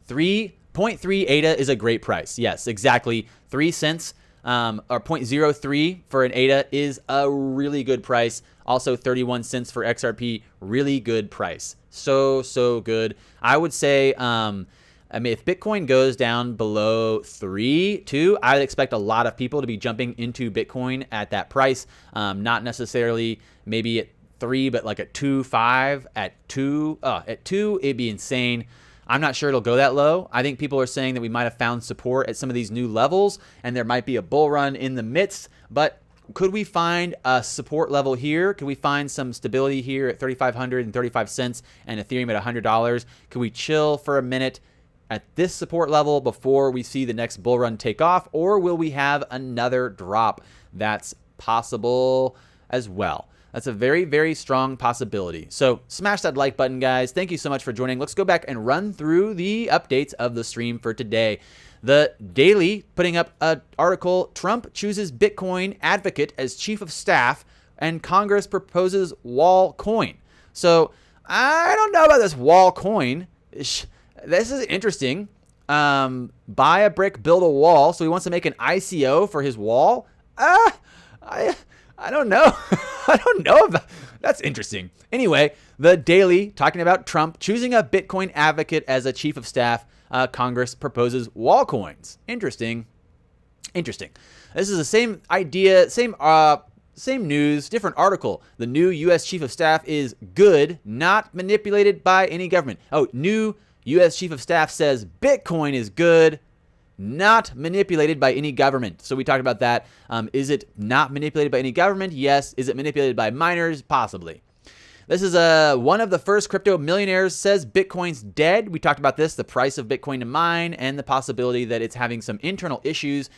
0.3 ADA is a great price. Yes, exactly. 3 cents or 0.03 for an ADA is a really good price. Also 31 cents for XRP, really good price. So good. I would say, if Bitcoin goes down below 3, 2, I would expect a lot of people to be jumping into Bitcoin at that price. Not necessarily maybe at 3, but like at 2.5, at 2, it'd be insane. I'm not sure it'll go that low. I think people are saying that we might have found support at some of these new levels and there might be a bull run in the midst, but could we find a support level here? Could we find some stability here at 3,500 and 35 cents and Ethereum at $100? Could we chill for a minute at this support level before we see the next bull run take off? Or will we have another drop? That's possible as well. That's a very, very strong possibility. So smash that like button, guys. Thank you so much for joining. Let's go back and run through the updates of the stream for today. The Daily putting up an article, Trump chooses Bitcoin advocate as chief of staff and Congress proposes wall coin. So I don't know about this wall coin. This is interesting. Buy a brick, build a wall. So he wants to make an ICO for his wall. I don't know. I don't know about that's interesting. Anyway, the Daily talking about Trump choosing a Bitcoin advocate as a chief of staff. Congress proposes wall coins. Interesting. This is the same idea, same news, different article. The new U.S. chief of staff is good, not manipulated by any government. Oh, new U.S. chief of staff says Bitcoin is good, not manipulated by any government. So we talked about that. Is it not manipulated by any government? Yes. Is it manipulated by miners? Possibly. This is one of the first crypto millionaires says Bitcoin's dead. We talked about this, the price of Bitcoin to mine and the possibility that it's having some internal issues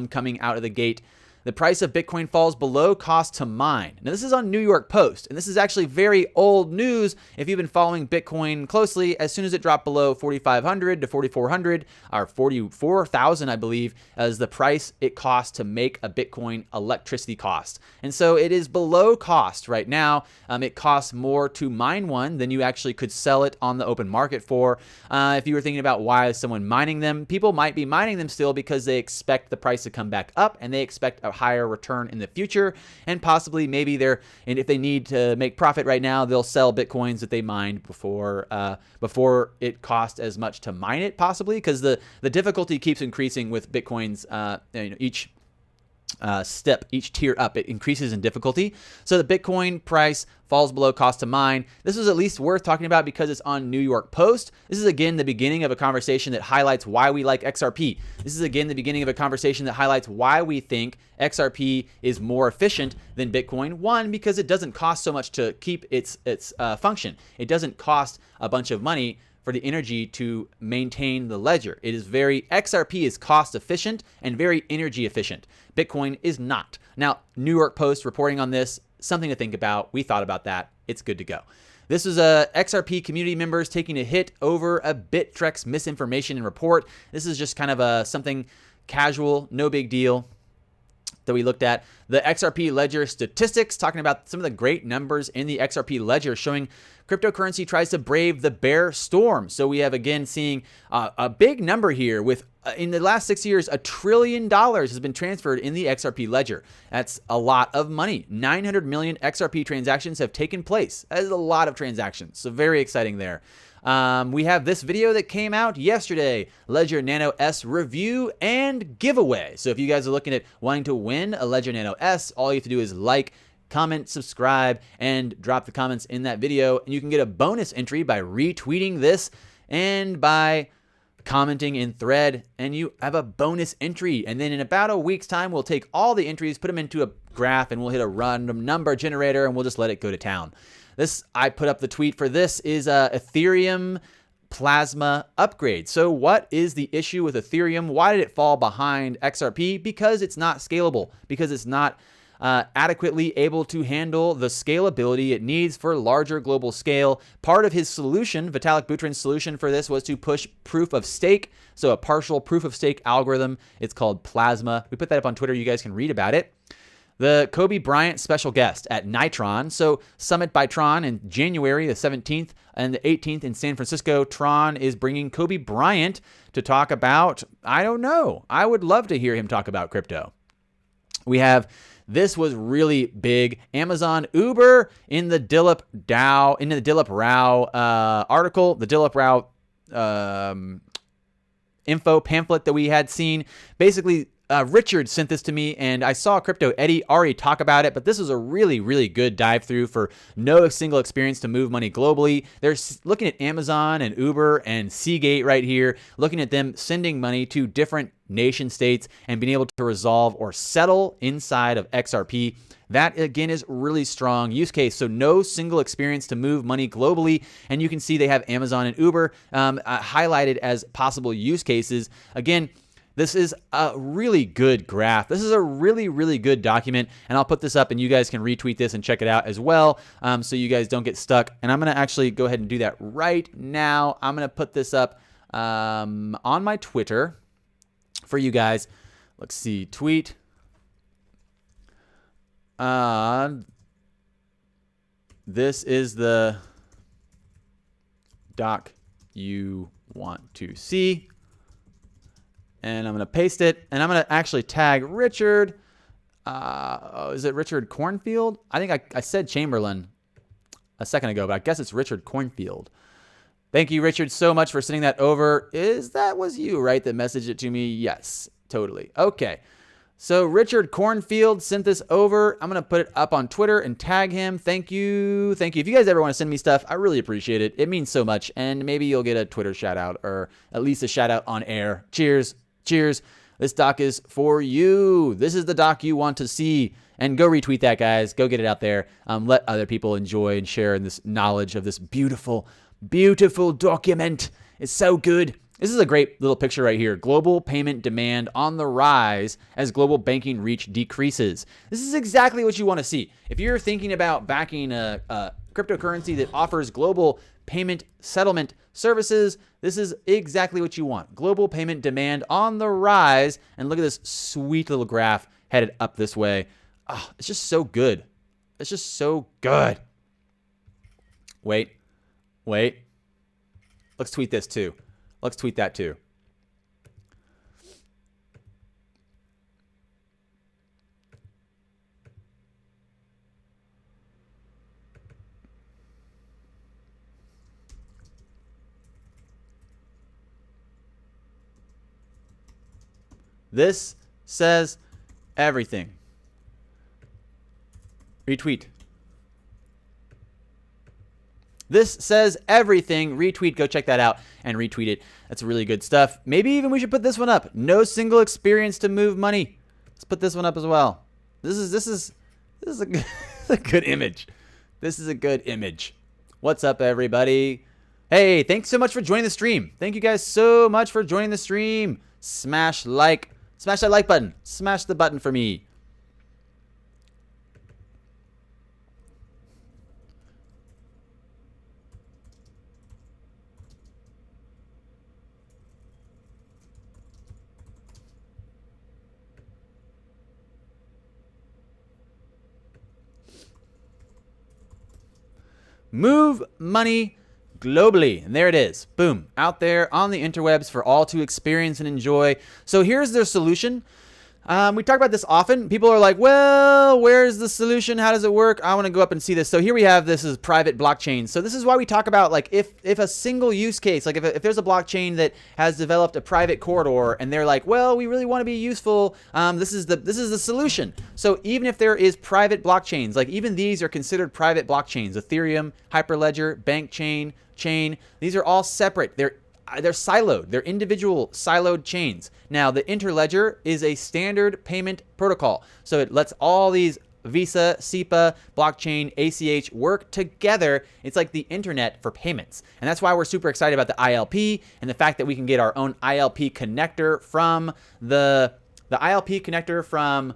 coming out of the gate. The price of Bitcoin falls below cost to mine. Now, this is on New York Post, and this is actually very old news if you've been following Bitcoin closely. As soon as it dropped below 4,500 to 4,400, or 44,000, I believe, as the price it costs to make a Bitcoin electricity cost. And so it is below cost right now. It costs more to mine one than you actually could sell it on the open market for. If you were thinking about why is someone mining them, people might be mining them still because they expect the price to come back up and they expect a higher return in the future, and possibly maybe and if they need to make profit right now, they'll sell Bitcoins that they mined before it cost as much to mine it, possibly because the difficulty keeps increasing with Bitcoins. Each each tier up, it increases in difficulty. So the Bitcoin price falls below cost to mine. This is at least worth talking about because it's on New York Post. This is again the beginning of a conversation that highlights why we like XRP. This is again the beginning of a conversation that highlights why we think XRP is more efficient than Bitcoin. One, because it doesn't cost so much to keep its function. It doesn't cost a bunch of money for the energy to maintain the ledger. It is XRP is cost efficient and very energy efficient. Bitcoin is not. Now, New York Post reporting on this, something to think about. We thought about that. It's good to go. This was XRP community members taking a hit over a Bittrex misinformation and report. This is just kind of something casual, no big deal that we looked at. The XRP Ledger Statistics, talking about some of the great numbers in the XRP Ledger, showing cryptocurrency tries to brave the bear storm. So we have, again, seeing a big number here with, in the last 6 years, $1 trillion has been transferred in the XRP Ledger. That's a lot of money. 900 million XRP transactions have taken place. That is a lot of transactions. So very exciting there. We have this video that came out yesterday, Ledger Nano S review and giveaway. So if you guys are looking at wanting to win a Ledger Nano S, all you have to do is like, comment, subscribe, and drop the comments in that video. And you can get a bonus entry by retweeting this and by commenting in thread, and you have a bonus entry. And then in about a week's time, we'll take all the entries, put them into a graph, and we'll hit a random number generator, and we'll just let it go to town. I put up the tweet for this is Ethereum Plasma upgrade. So what is the issue with Ethereum? Why did it fall behind XRP? Because it's not scalable, because it's not adequately able to handle the scalability it needs for larger global scale. Part of his solution, Vitalik Butrin's solution for this, was to push proof of stake. So a partial proof of stake algorithm. It's called Plasma. We put that up on Twitter. You guys can read about it. The Kobe Bryant special guest at Nitron. So Summit by Tron in January the 17th and the 18th in San Francisco. Tron is bringing Kobe Bryant to talk about, I don't know. I would love to hear him talk about crypto. We have, this was really big. Amazon, Uber in the Dilip Dow, in the Dilip Rao article, the Dilip Rao info pamphlet that we had seen. Basically, Richard sent this to me, and I saw Crypto Eddie already talk about it, but this was a really, really good dive through for no single experience to move money globally. They're looking at Amazon and Uber and Seagate right here, looking at them sending money to different nation states and being able to resolve or settle inside of XRP. That, again, is really strong use case. So no single experience to move money globally. And you can see they have Amazon and Uber highlighted as possible use cases. Again, this is a really good graph. This is a really, really good document. And I'll put this up and you guys can retweet this and check it out as well, so you guys don't get stuck. And I'm going to actually go ahead and do that right now. I'm going to put this up on my Twitter for you guys. Let's see, tweet. This is the doc you want to see. And I'm going to paste it. And I'm going to actually tag Richard. Is it Richard Cornfield? I think I said Chamberlain a second ago, but I guess it's Richard Cornfield. Thank you, Richard, so much for sending that over. That was you, right, that messaged it to me? Yes, totally. Okay. So Richard Cornfield sent this over. I'm going to put it up on Twitter and tag him. Thank you. Thank you. If you guys ever want to send me stuff, I really appreciate it. It means so much. And maybe you'll get a Twitter shout out, or at least a shout out on air. Cheers. Cheers. This doc is for you. This is the doc you want to see. And go retweet that, guys. Go get it out there. Let other people enjoy and share in this knowledge of this beautiful, beautiful document. It's so good. This is a great little picture right here. Global payment demand on the rise as global banking reach decreases. This is exactly what you want to see. If you're thinking about backing a cryptocurrency that offers global payment settlement services, this is exactly what you want. Global payment demand on the rise. And look at this sweet little graph headed up this way. Oh, it's just so good. It's just so good. Wait. Let's tweet this too. Let's tweet that too. This says everything. Retweet. This says everything. Retweet. Go check that out and retweet it. That's really good stuff. Maybe even we should put this one up. No single experience to move money. Let's put this one up as well. This is a good, a good image. This is a good image. What's up, everybody? Hey, thanks so much for joining the stream. Thank you guys so much for joining the stream. Smash that like button. Smash the button for me. Move money globally. And there it is. Boom. Out there on the interwebs for all to experience and enjoy. So here's their solution. We talk about this often. People are like, well, where's the solution? How does it work? I want to go up and see this. So here we have, this is private blockchain. So this is why we talk about, like, if a single use case, like if there's a blockchain that has developed a private corridor and they're like, well, we really want to be useful. This is the solution. So even if there is private blockchains, like even these are considered private blockchains, Ethereum, Hyperledger, Bank Chain, these are all separate. They're siloed. They're individual siloed chains. Now, the Interledger is a standard payment protocol. So it lets all these Visa, SEPA, blockchain, ACH work together. It's like the internet for payments. And that's why we're super excited about the ILP and the fact that we can get our own ILP connector from the ILP connector from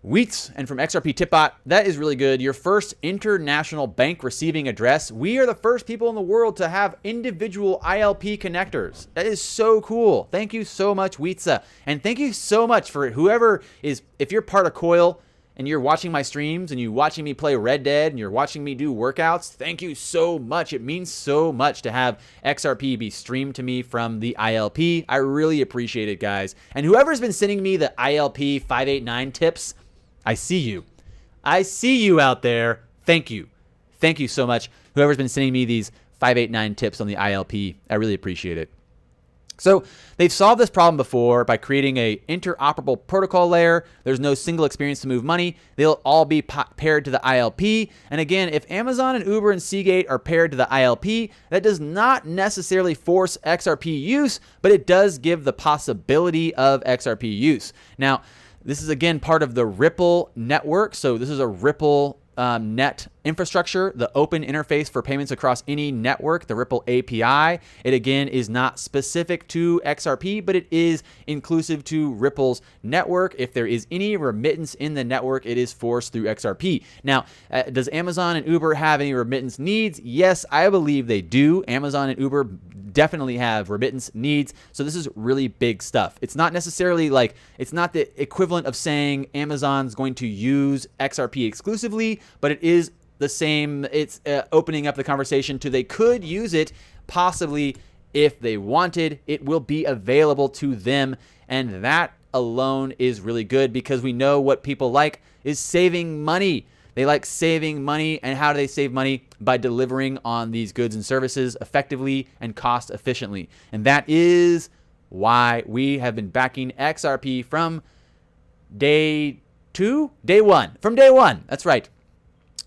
Wheats and from XRP Tipbot. That is really good. Your first international bank receiving address. We are the first people in the world to have individual ILP connectors. That is so cool. Thank you so much, Wheatsa. And thank you so much for whoever is, if you're part of Coil and you're watching my streams and you're watching me play Red Dead and you're watching me do workouts, thank you so much. It means so much to have XRP be streamed to me from the ILP. I really appreciate it, guys. And whoever's been sending me the ILP 589 tips, I see you. I see you out there. Thank you. Thank you so much. Whoever's been sending me these 589 tips on the ILP, I really appreciate it. So they've solved this problem before by creating a interoperable protocol layer. There's no single experience to move money. They'll all be paired to the ILP. And again, if Amazon and Uber and Seagate are paired to the ILP, that does not necessarily force XRP use, but it does give the possibility of XRP use. Now, this is, again, part of the Ripple network. So this is a Ripple net infrastructure, the open interface for payments across any network, the Ripple API. It, again, is not specific to XRP, but it is inclusive to Ripple's network. If there is any remittance in the network, it is forced through XRP. Now, does Amazon and Uber have any remittance needs? Yes, I believe they do. Amazon and Uber definitely have remittance needs. So this is really big stuff. It's not necessarily like, it's not the equivalent of saying Amazon's going to use XRP exclusively, but it is the same. It's opening up the conversation to they could use it possibly if they wanted. It will be available to them. And that alone is really good because we know what people like is saving money. They like saving money. And how do they save money? By delivering on these goods and services effectively and cost efficiently. And that is why we have been backing XRP from day one. From day one. That's right.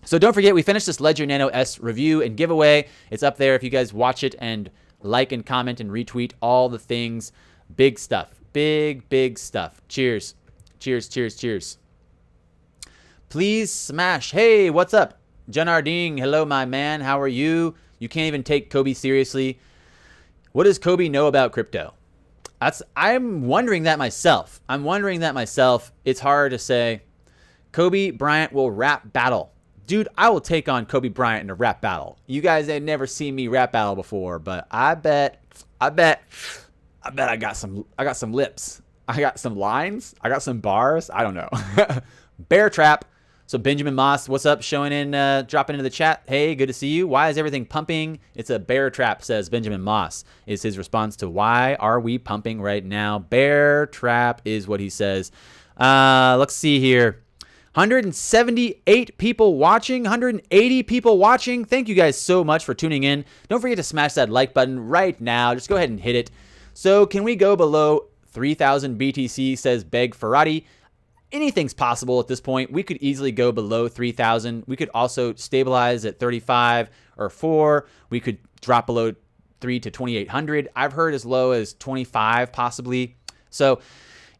So don't forget, we finished this Ledger Nano S review and giveaway. It's up there if you guys watch it and like and comment and retweet all the things. Big stuff. Big stuff. Cheers. Cheers, cheers, cheers. Please smash. Hey, what's up? Janarding, hello, my man. How are you? You can't even take Kobe seriously. What does Kobe know about crypto? I'm wondering that myself. It's hard to say. Kobe Bryant will rap battle. Dude, I will take on Kobe Bryant in a rap battle. You guys have never seen me rap battle before, but I bet I got some lips. I got some lines. I got some bars. I don't know. Bear trap. So Benjamin Moss, what's up? Showing in, dropping into the chat. Hey, good to see you. Why is everything pumping? It's a bear trap, says Benjamin Moss, is his response to why are we pumping right now? Bear trap is what he says. Let's see here. 178 people watching, 180 people watching. Thank you guys so much for tuning in. Don't forget to smash that like button right now. Just go ahead and hit it. So can we go below 3,000 BTC, says Beg Ferrati. Anything's possible at this point. We could easily go below 3,000. We could also stabilize at 35 or 4. We could drop below 3 to 2,800. I've heard as low as 25 possibly. So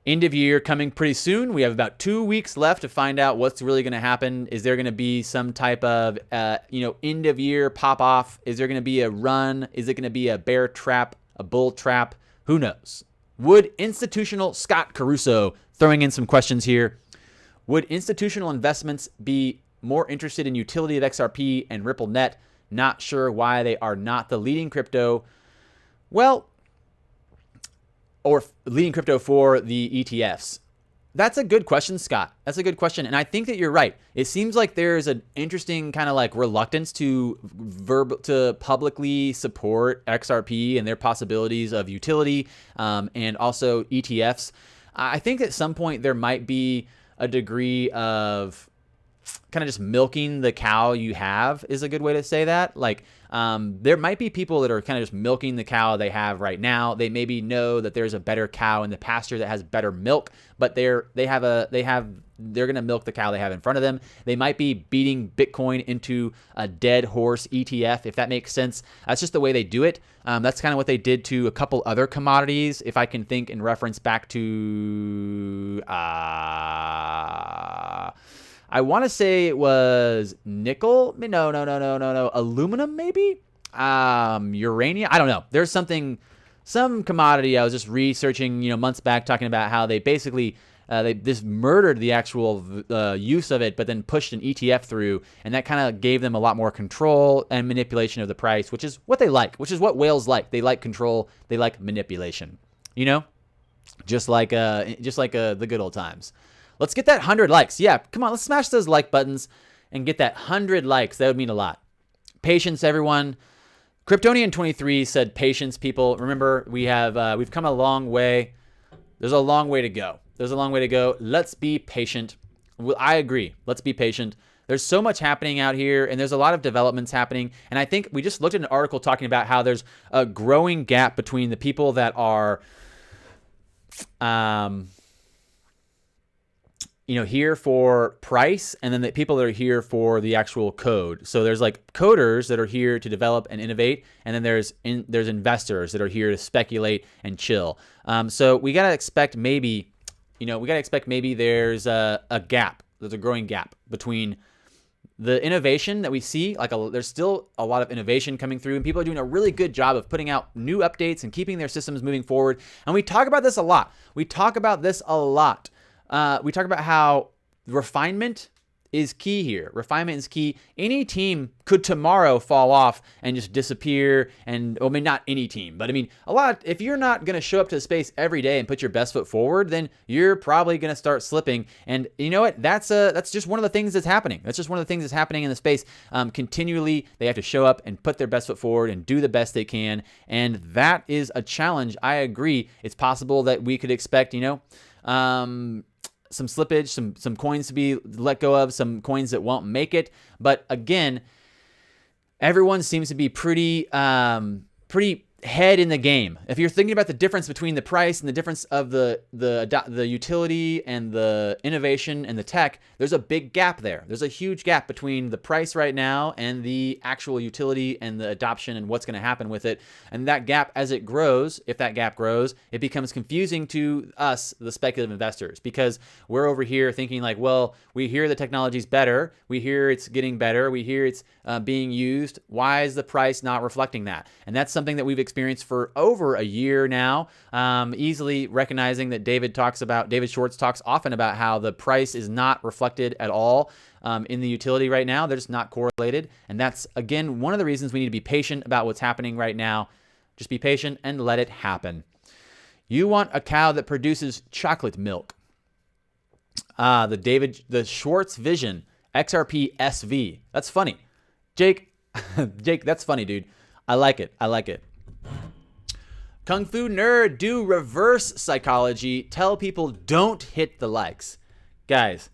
End of year coming pretty soon. We have about 2 weeks left to find out what's really going to happen. Is there going to be some type of, end of year pop off? Is there going to be a run? Is it going to be a bear trap, a bull trap? Who knows? Would institutional Scott Caruso throwing in some questions here? Would institutional investments be more interested in utility of XRP and RippleNet? Not sure why they are not the leading crypto. Well, or leading crypto for the ETFs? That's a good question, Scott. That's a good question. And I think that you're right. It seems like there's an interesting kind of like reluctance to publicly support XRP and their possibilities of utility, and also ETFs. I think at some point there might be a degree of kind of just milking the cow you have is a good way to say that. Like, there might be people that are kind of just milking the cow they have right now. They maybe know that there's a better cow in the pasture that has better milk, but they're going to milk the cow they have in front of them. They might be beating Bitcoin into a dead horse ETF, if that makes sense. That's just the way they do it. That's kind of what they did to a couple other commodities. If I can think in reference back to, I want to say it was nickel. No. Aluminum, maybe? Uranium. I don't know. There's some commodity I was just researching, months back, talking about how they basically, they just murdered the actual use of it, but then pushed an ETF through, and that kind of gave them a lot more control and manipulation of the price, which is what they like, which is what whales like. They like control. They like manipulation, just like the good old times. Let's get that 100 likes. Yeah, come on, let's smash those like buttons and get that 100 likes. That would mean a lot. Patience, everyone. Kryptonian23 said patience, people. Remember, we've come a long way. There's a long way to go. Let's be patient. I agree. Let's be patient. There's so much happening out here, and there's a lot of developments happening. And I think we just looked at an article talking about how there's a growing gap between the people that are here for price, and then the people that are here for the actual code. So there's like coders that are here to develop and innovate, and then there's investors that are here to speculate and chill. So we gotta expect maybe there's a gap. There's a growing gap between the innovation that we see. There's still a lot of innovation coming through, and people are doing a really good job of putting out new updates and keeping their systems moving forward. And we talk about this a lot. We talk about how refinement is key here. Refinement is key. Any team could tomorrow fall off and just disappear. And, not any team, but if you're not going to show up to the space every day and put your best foot forward, then you're probably going to start slipping. And you know what? That's just one of the things that's happening. That's just one of the things that's happening in the space. Continually, they have to show up and put their best foot forward and do the best they can. And that is a challenge. I agree. It's possible that we could expect, some slippage, some coins to be let go of, some coins that won't make it. But again, everyone seems to be pretty head in the game. If you're thinking about the difference between the price and the difference of the utility and the innovation and the tech, there's a big gap there. There's a huge gap between the price right now and the actual utility and the adoption and what's going to happen with it. And that gap, as it grows, if that gap grows, it becomes confusing to us, the speculative investors, because we're over here thinking like, well, we hear the technology's better. We hear it's getting better. We hear it's being used. Why is the price not reflecting that? And that's something that we've experienced for over a year now, easily recognizing that David Schwartz talks often about how the price is not reflected at all in the utility right now. They're just not correlated. And that's, again, one of the reasons we need to be patient about what's happening right now. Just be patient and let it happen. You want a cow that produces chocolate milk. The Schwartz Vision, XRP SV. That's funny. Jake, that's funny, dude. I like it. kungfunerd, do reverse psychology. Tell people don't hit the likes. Guys,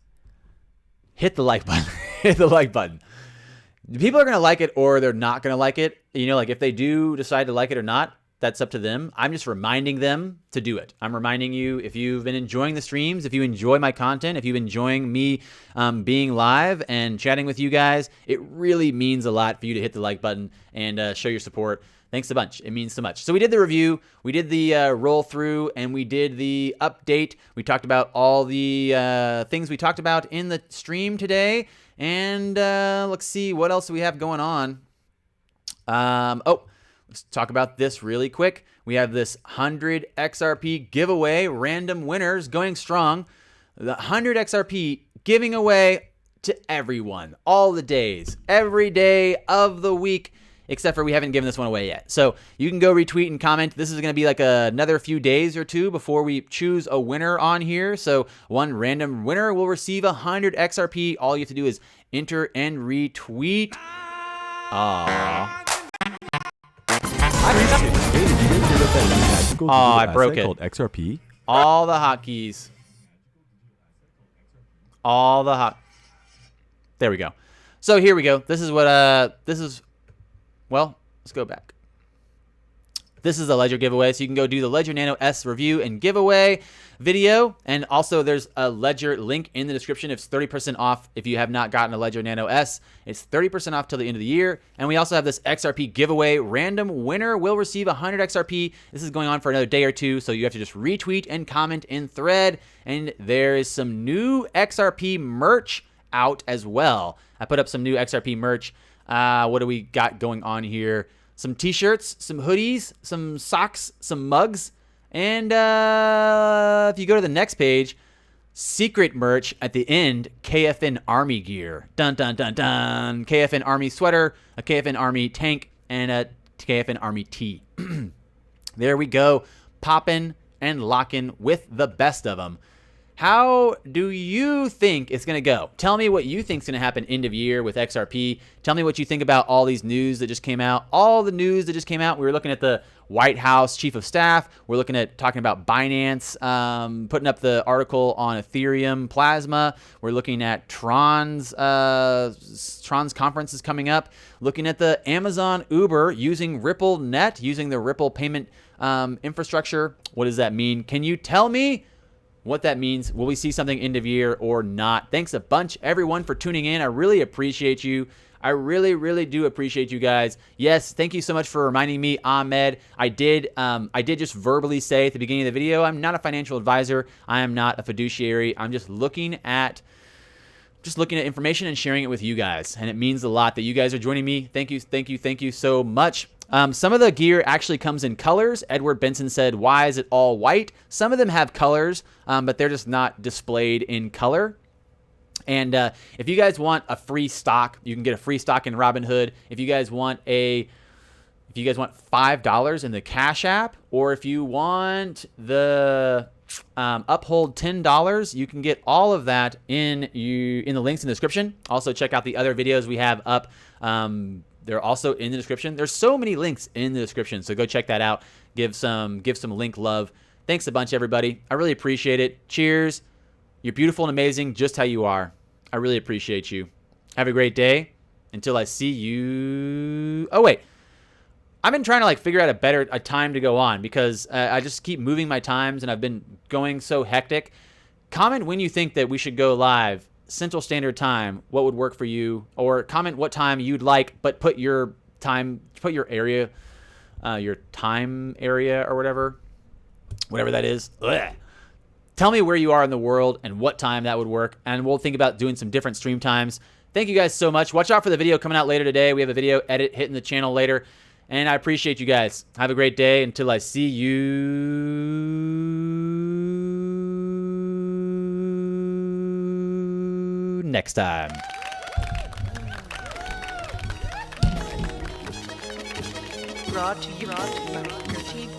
hit the like button. Hit the like button. People are going to like it or they're not going to like it. If they do decide to like it or not, that's up to them. I'm just reminding them to do it. I'm reminding you, if you've been enjoying the streams, if you enjoy my content, if you've been enjoying me being live and chatting with you guys, it really means a lot for you to hit the like button and show your support. Thanks a bunch. It means so much. So we did the review, we did the roll through, and we did the update. We talked about all the things we talked about in the stream today. And let's see what else we have going on. Let's talk about this really quick. We have this 100 XRP giveaway, random winners going strong. The 100 XRP giving away to everyone, all the days, every day of the week, except for we haven't given this one away yet. So you can go retweet and comment. This is going to be like another few days or two before we choose a winner on here. So one random winner will receive 100 XRP. All you have to do is enter and retweet. Aww. I broke it. Called XRP. All the hotkeys. All the hot. There we go. So here we go. This is what well, let's go back. This is the Ledger giveaway, so you can go do the Ledger Nano S review and giveaway video. And also there's a Ledger link in the description. It's 30% off if you have not gotten a Ledger Nano S. It's 30% off till the end of the year. And we also have this XRP giveaway. Random winner will receive 100 XRP. This is going on for another day or two, so you have to just retweet and comment in thread. And there is some new XRP merch out as well. I put up some new XRP merch. What do we got going on here? Some t-shirts, some hoodies, some socks, some mugs, and if you go to the next page, secret merch at the end, KFN Army gear. Dun, dun, dun, dun. KFN Army sweater, a KFN Army tank, and a KFN Army tee. There we go. Poppin' and lockin' with the best of them. How do you think it's going to go? Tell me what you think is going to happen end of year with XRP. Tell me what you think about all these news that just came out. All the news that just came out. We were looking at the White House Chief of Staff. We're looking at talking about Binance, putting up the article on Ethereum Plasma. We're looking at Tron's conference is coming up. Looking at the Amazon Uber using Ripple Net, using the Ripple payment infrastructure. What does that mean? Can you tell me what that means? Will we see something end of year or not? Thanks a bunch, everyone, for tuning in. I really appreciate you. I really, really do appreciate you guys. Yes, thank you so much for reminding me, Ahmed. I did just verbally say at the beginning of the video, I'm not a financial advisor. I am not a fiduciary. I'm just looking at information and sharing it with you guys. And it means a lot that you guys are joining me. Thank you, thank you, thank you so much. Some of the gear actually comes in colors. Edward Benson said, why is it all white? Some of them have colors, but they're just not displayed in color. And if you guys want a free stock, you can get a free stock in Robinhood. If you guys want $5 in the Cash App, or if you want the Uphold $10, you can get all of that in the links in the description. Also, check out the other videos we have up. They're also in the description. There's so many links in the description, so go check that out. Give some link love. Thanks a bunch, everybody. I really appreciate it. Cheers. You're beautiful and amazing just how you are. I really appreciate you. Have a great day. Until I see you. Oh, wait. I've been trying to figure out a time to go on because I just keep moving my times and I've been going so hectic. Comment when you think that we should go live. Central Standard Time, what would work for you, or comment what time you'd like, but put your time, put your area, your time area or whatever that is. Ugh. Tell me where you are in the world and what time that would work, and we'll think about doing some different stream times. Thank you guys so much. Watch out for the video coming out later today. We have a video edit hitting the channel later, and I appreciate you guys. Have a great day until I see you next time. Brought to you by your team.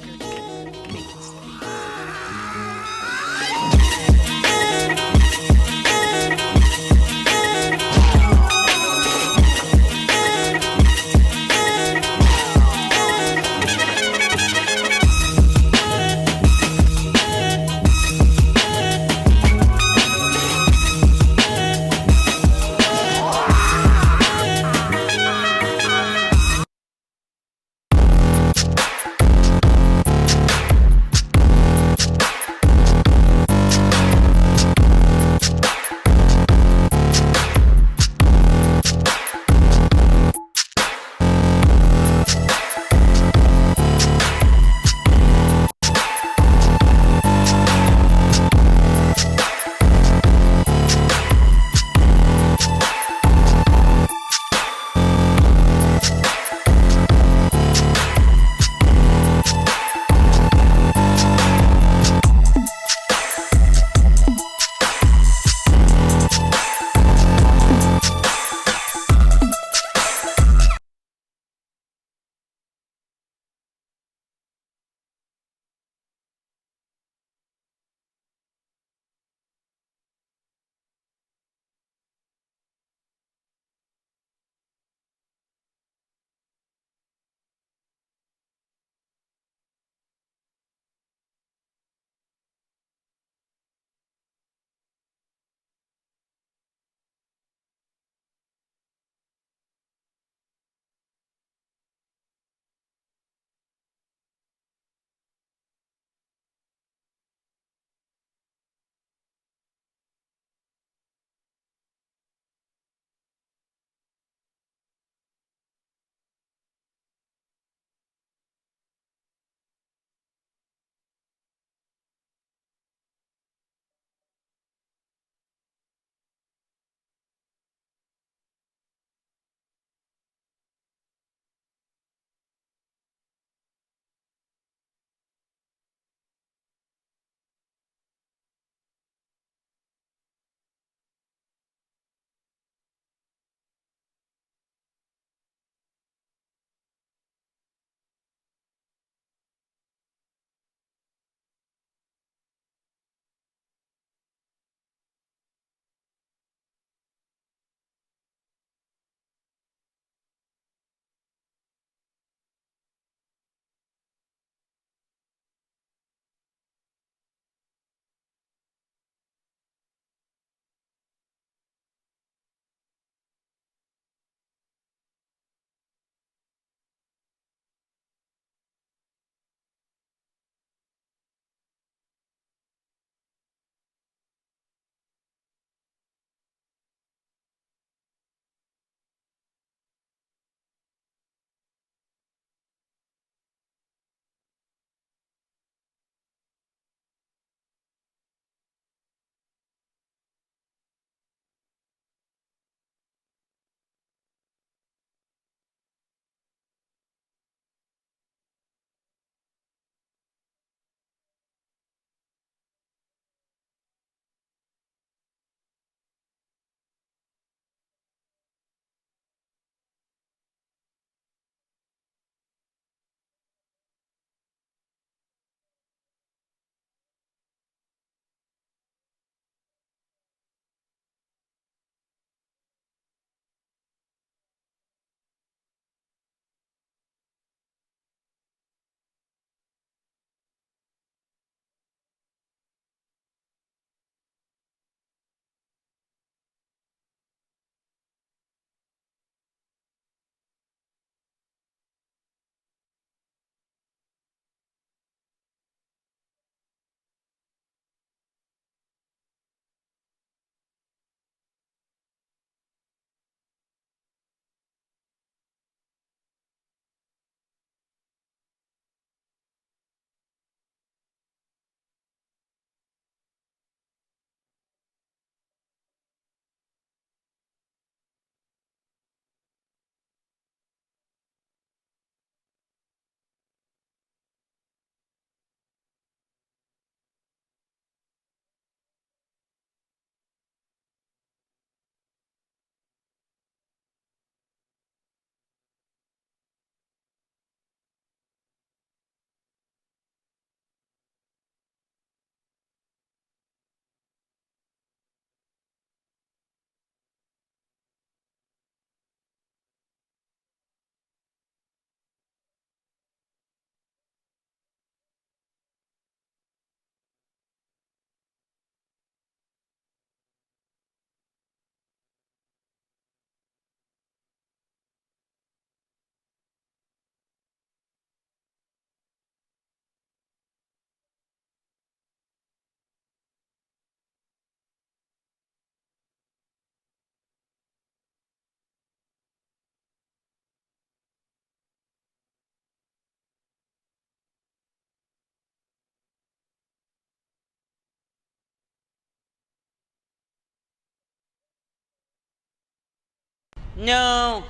No.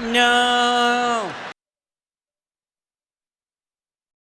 No.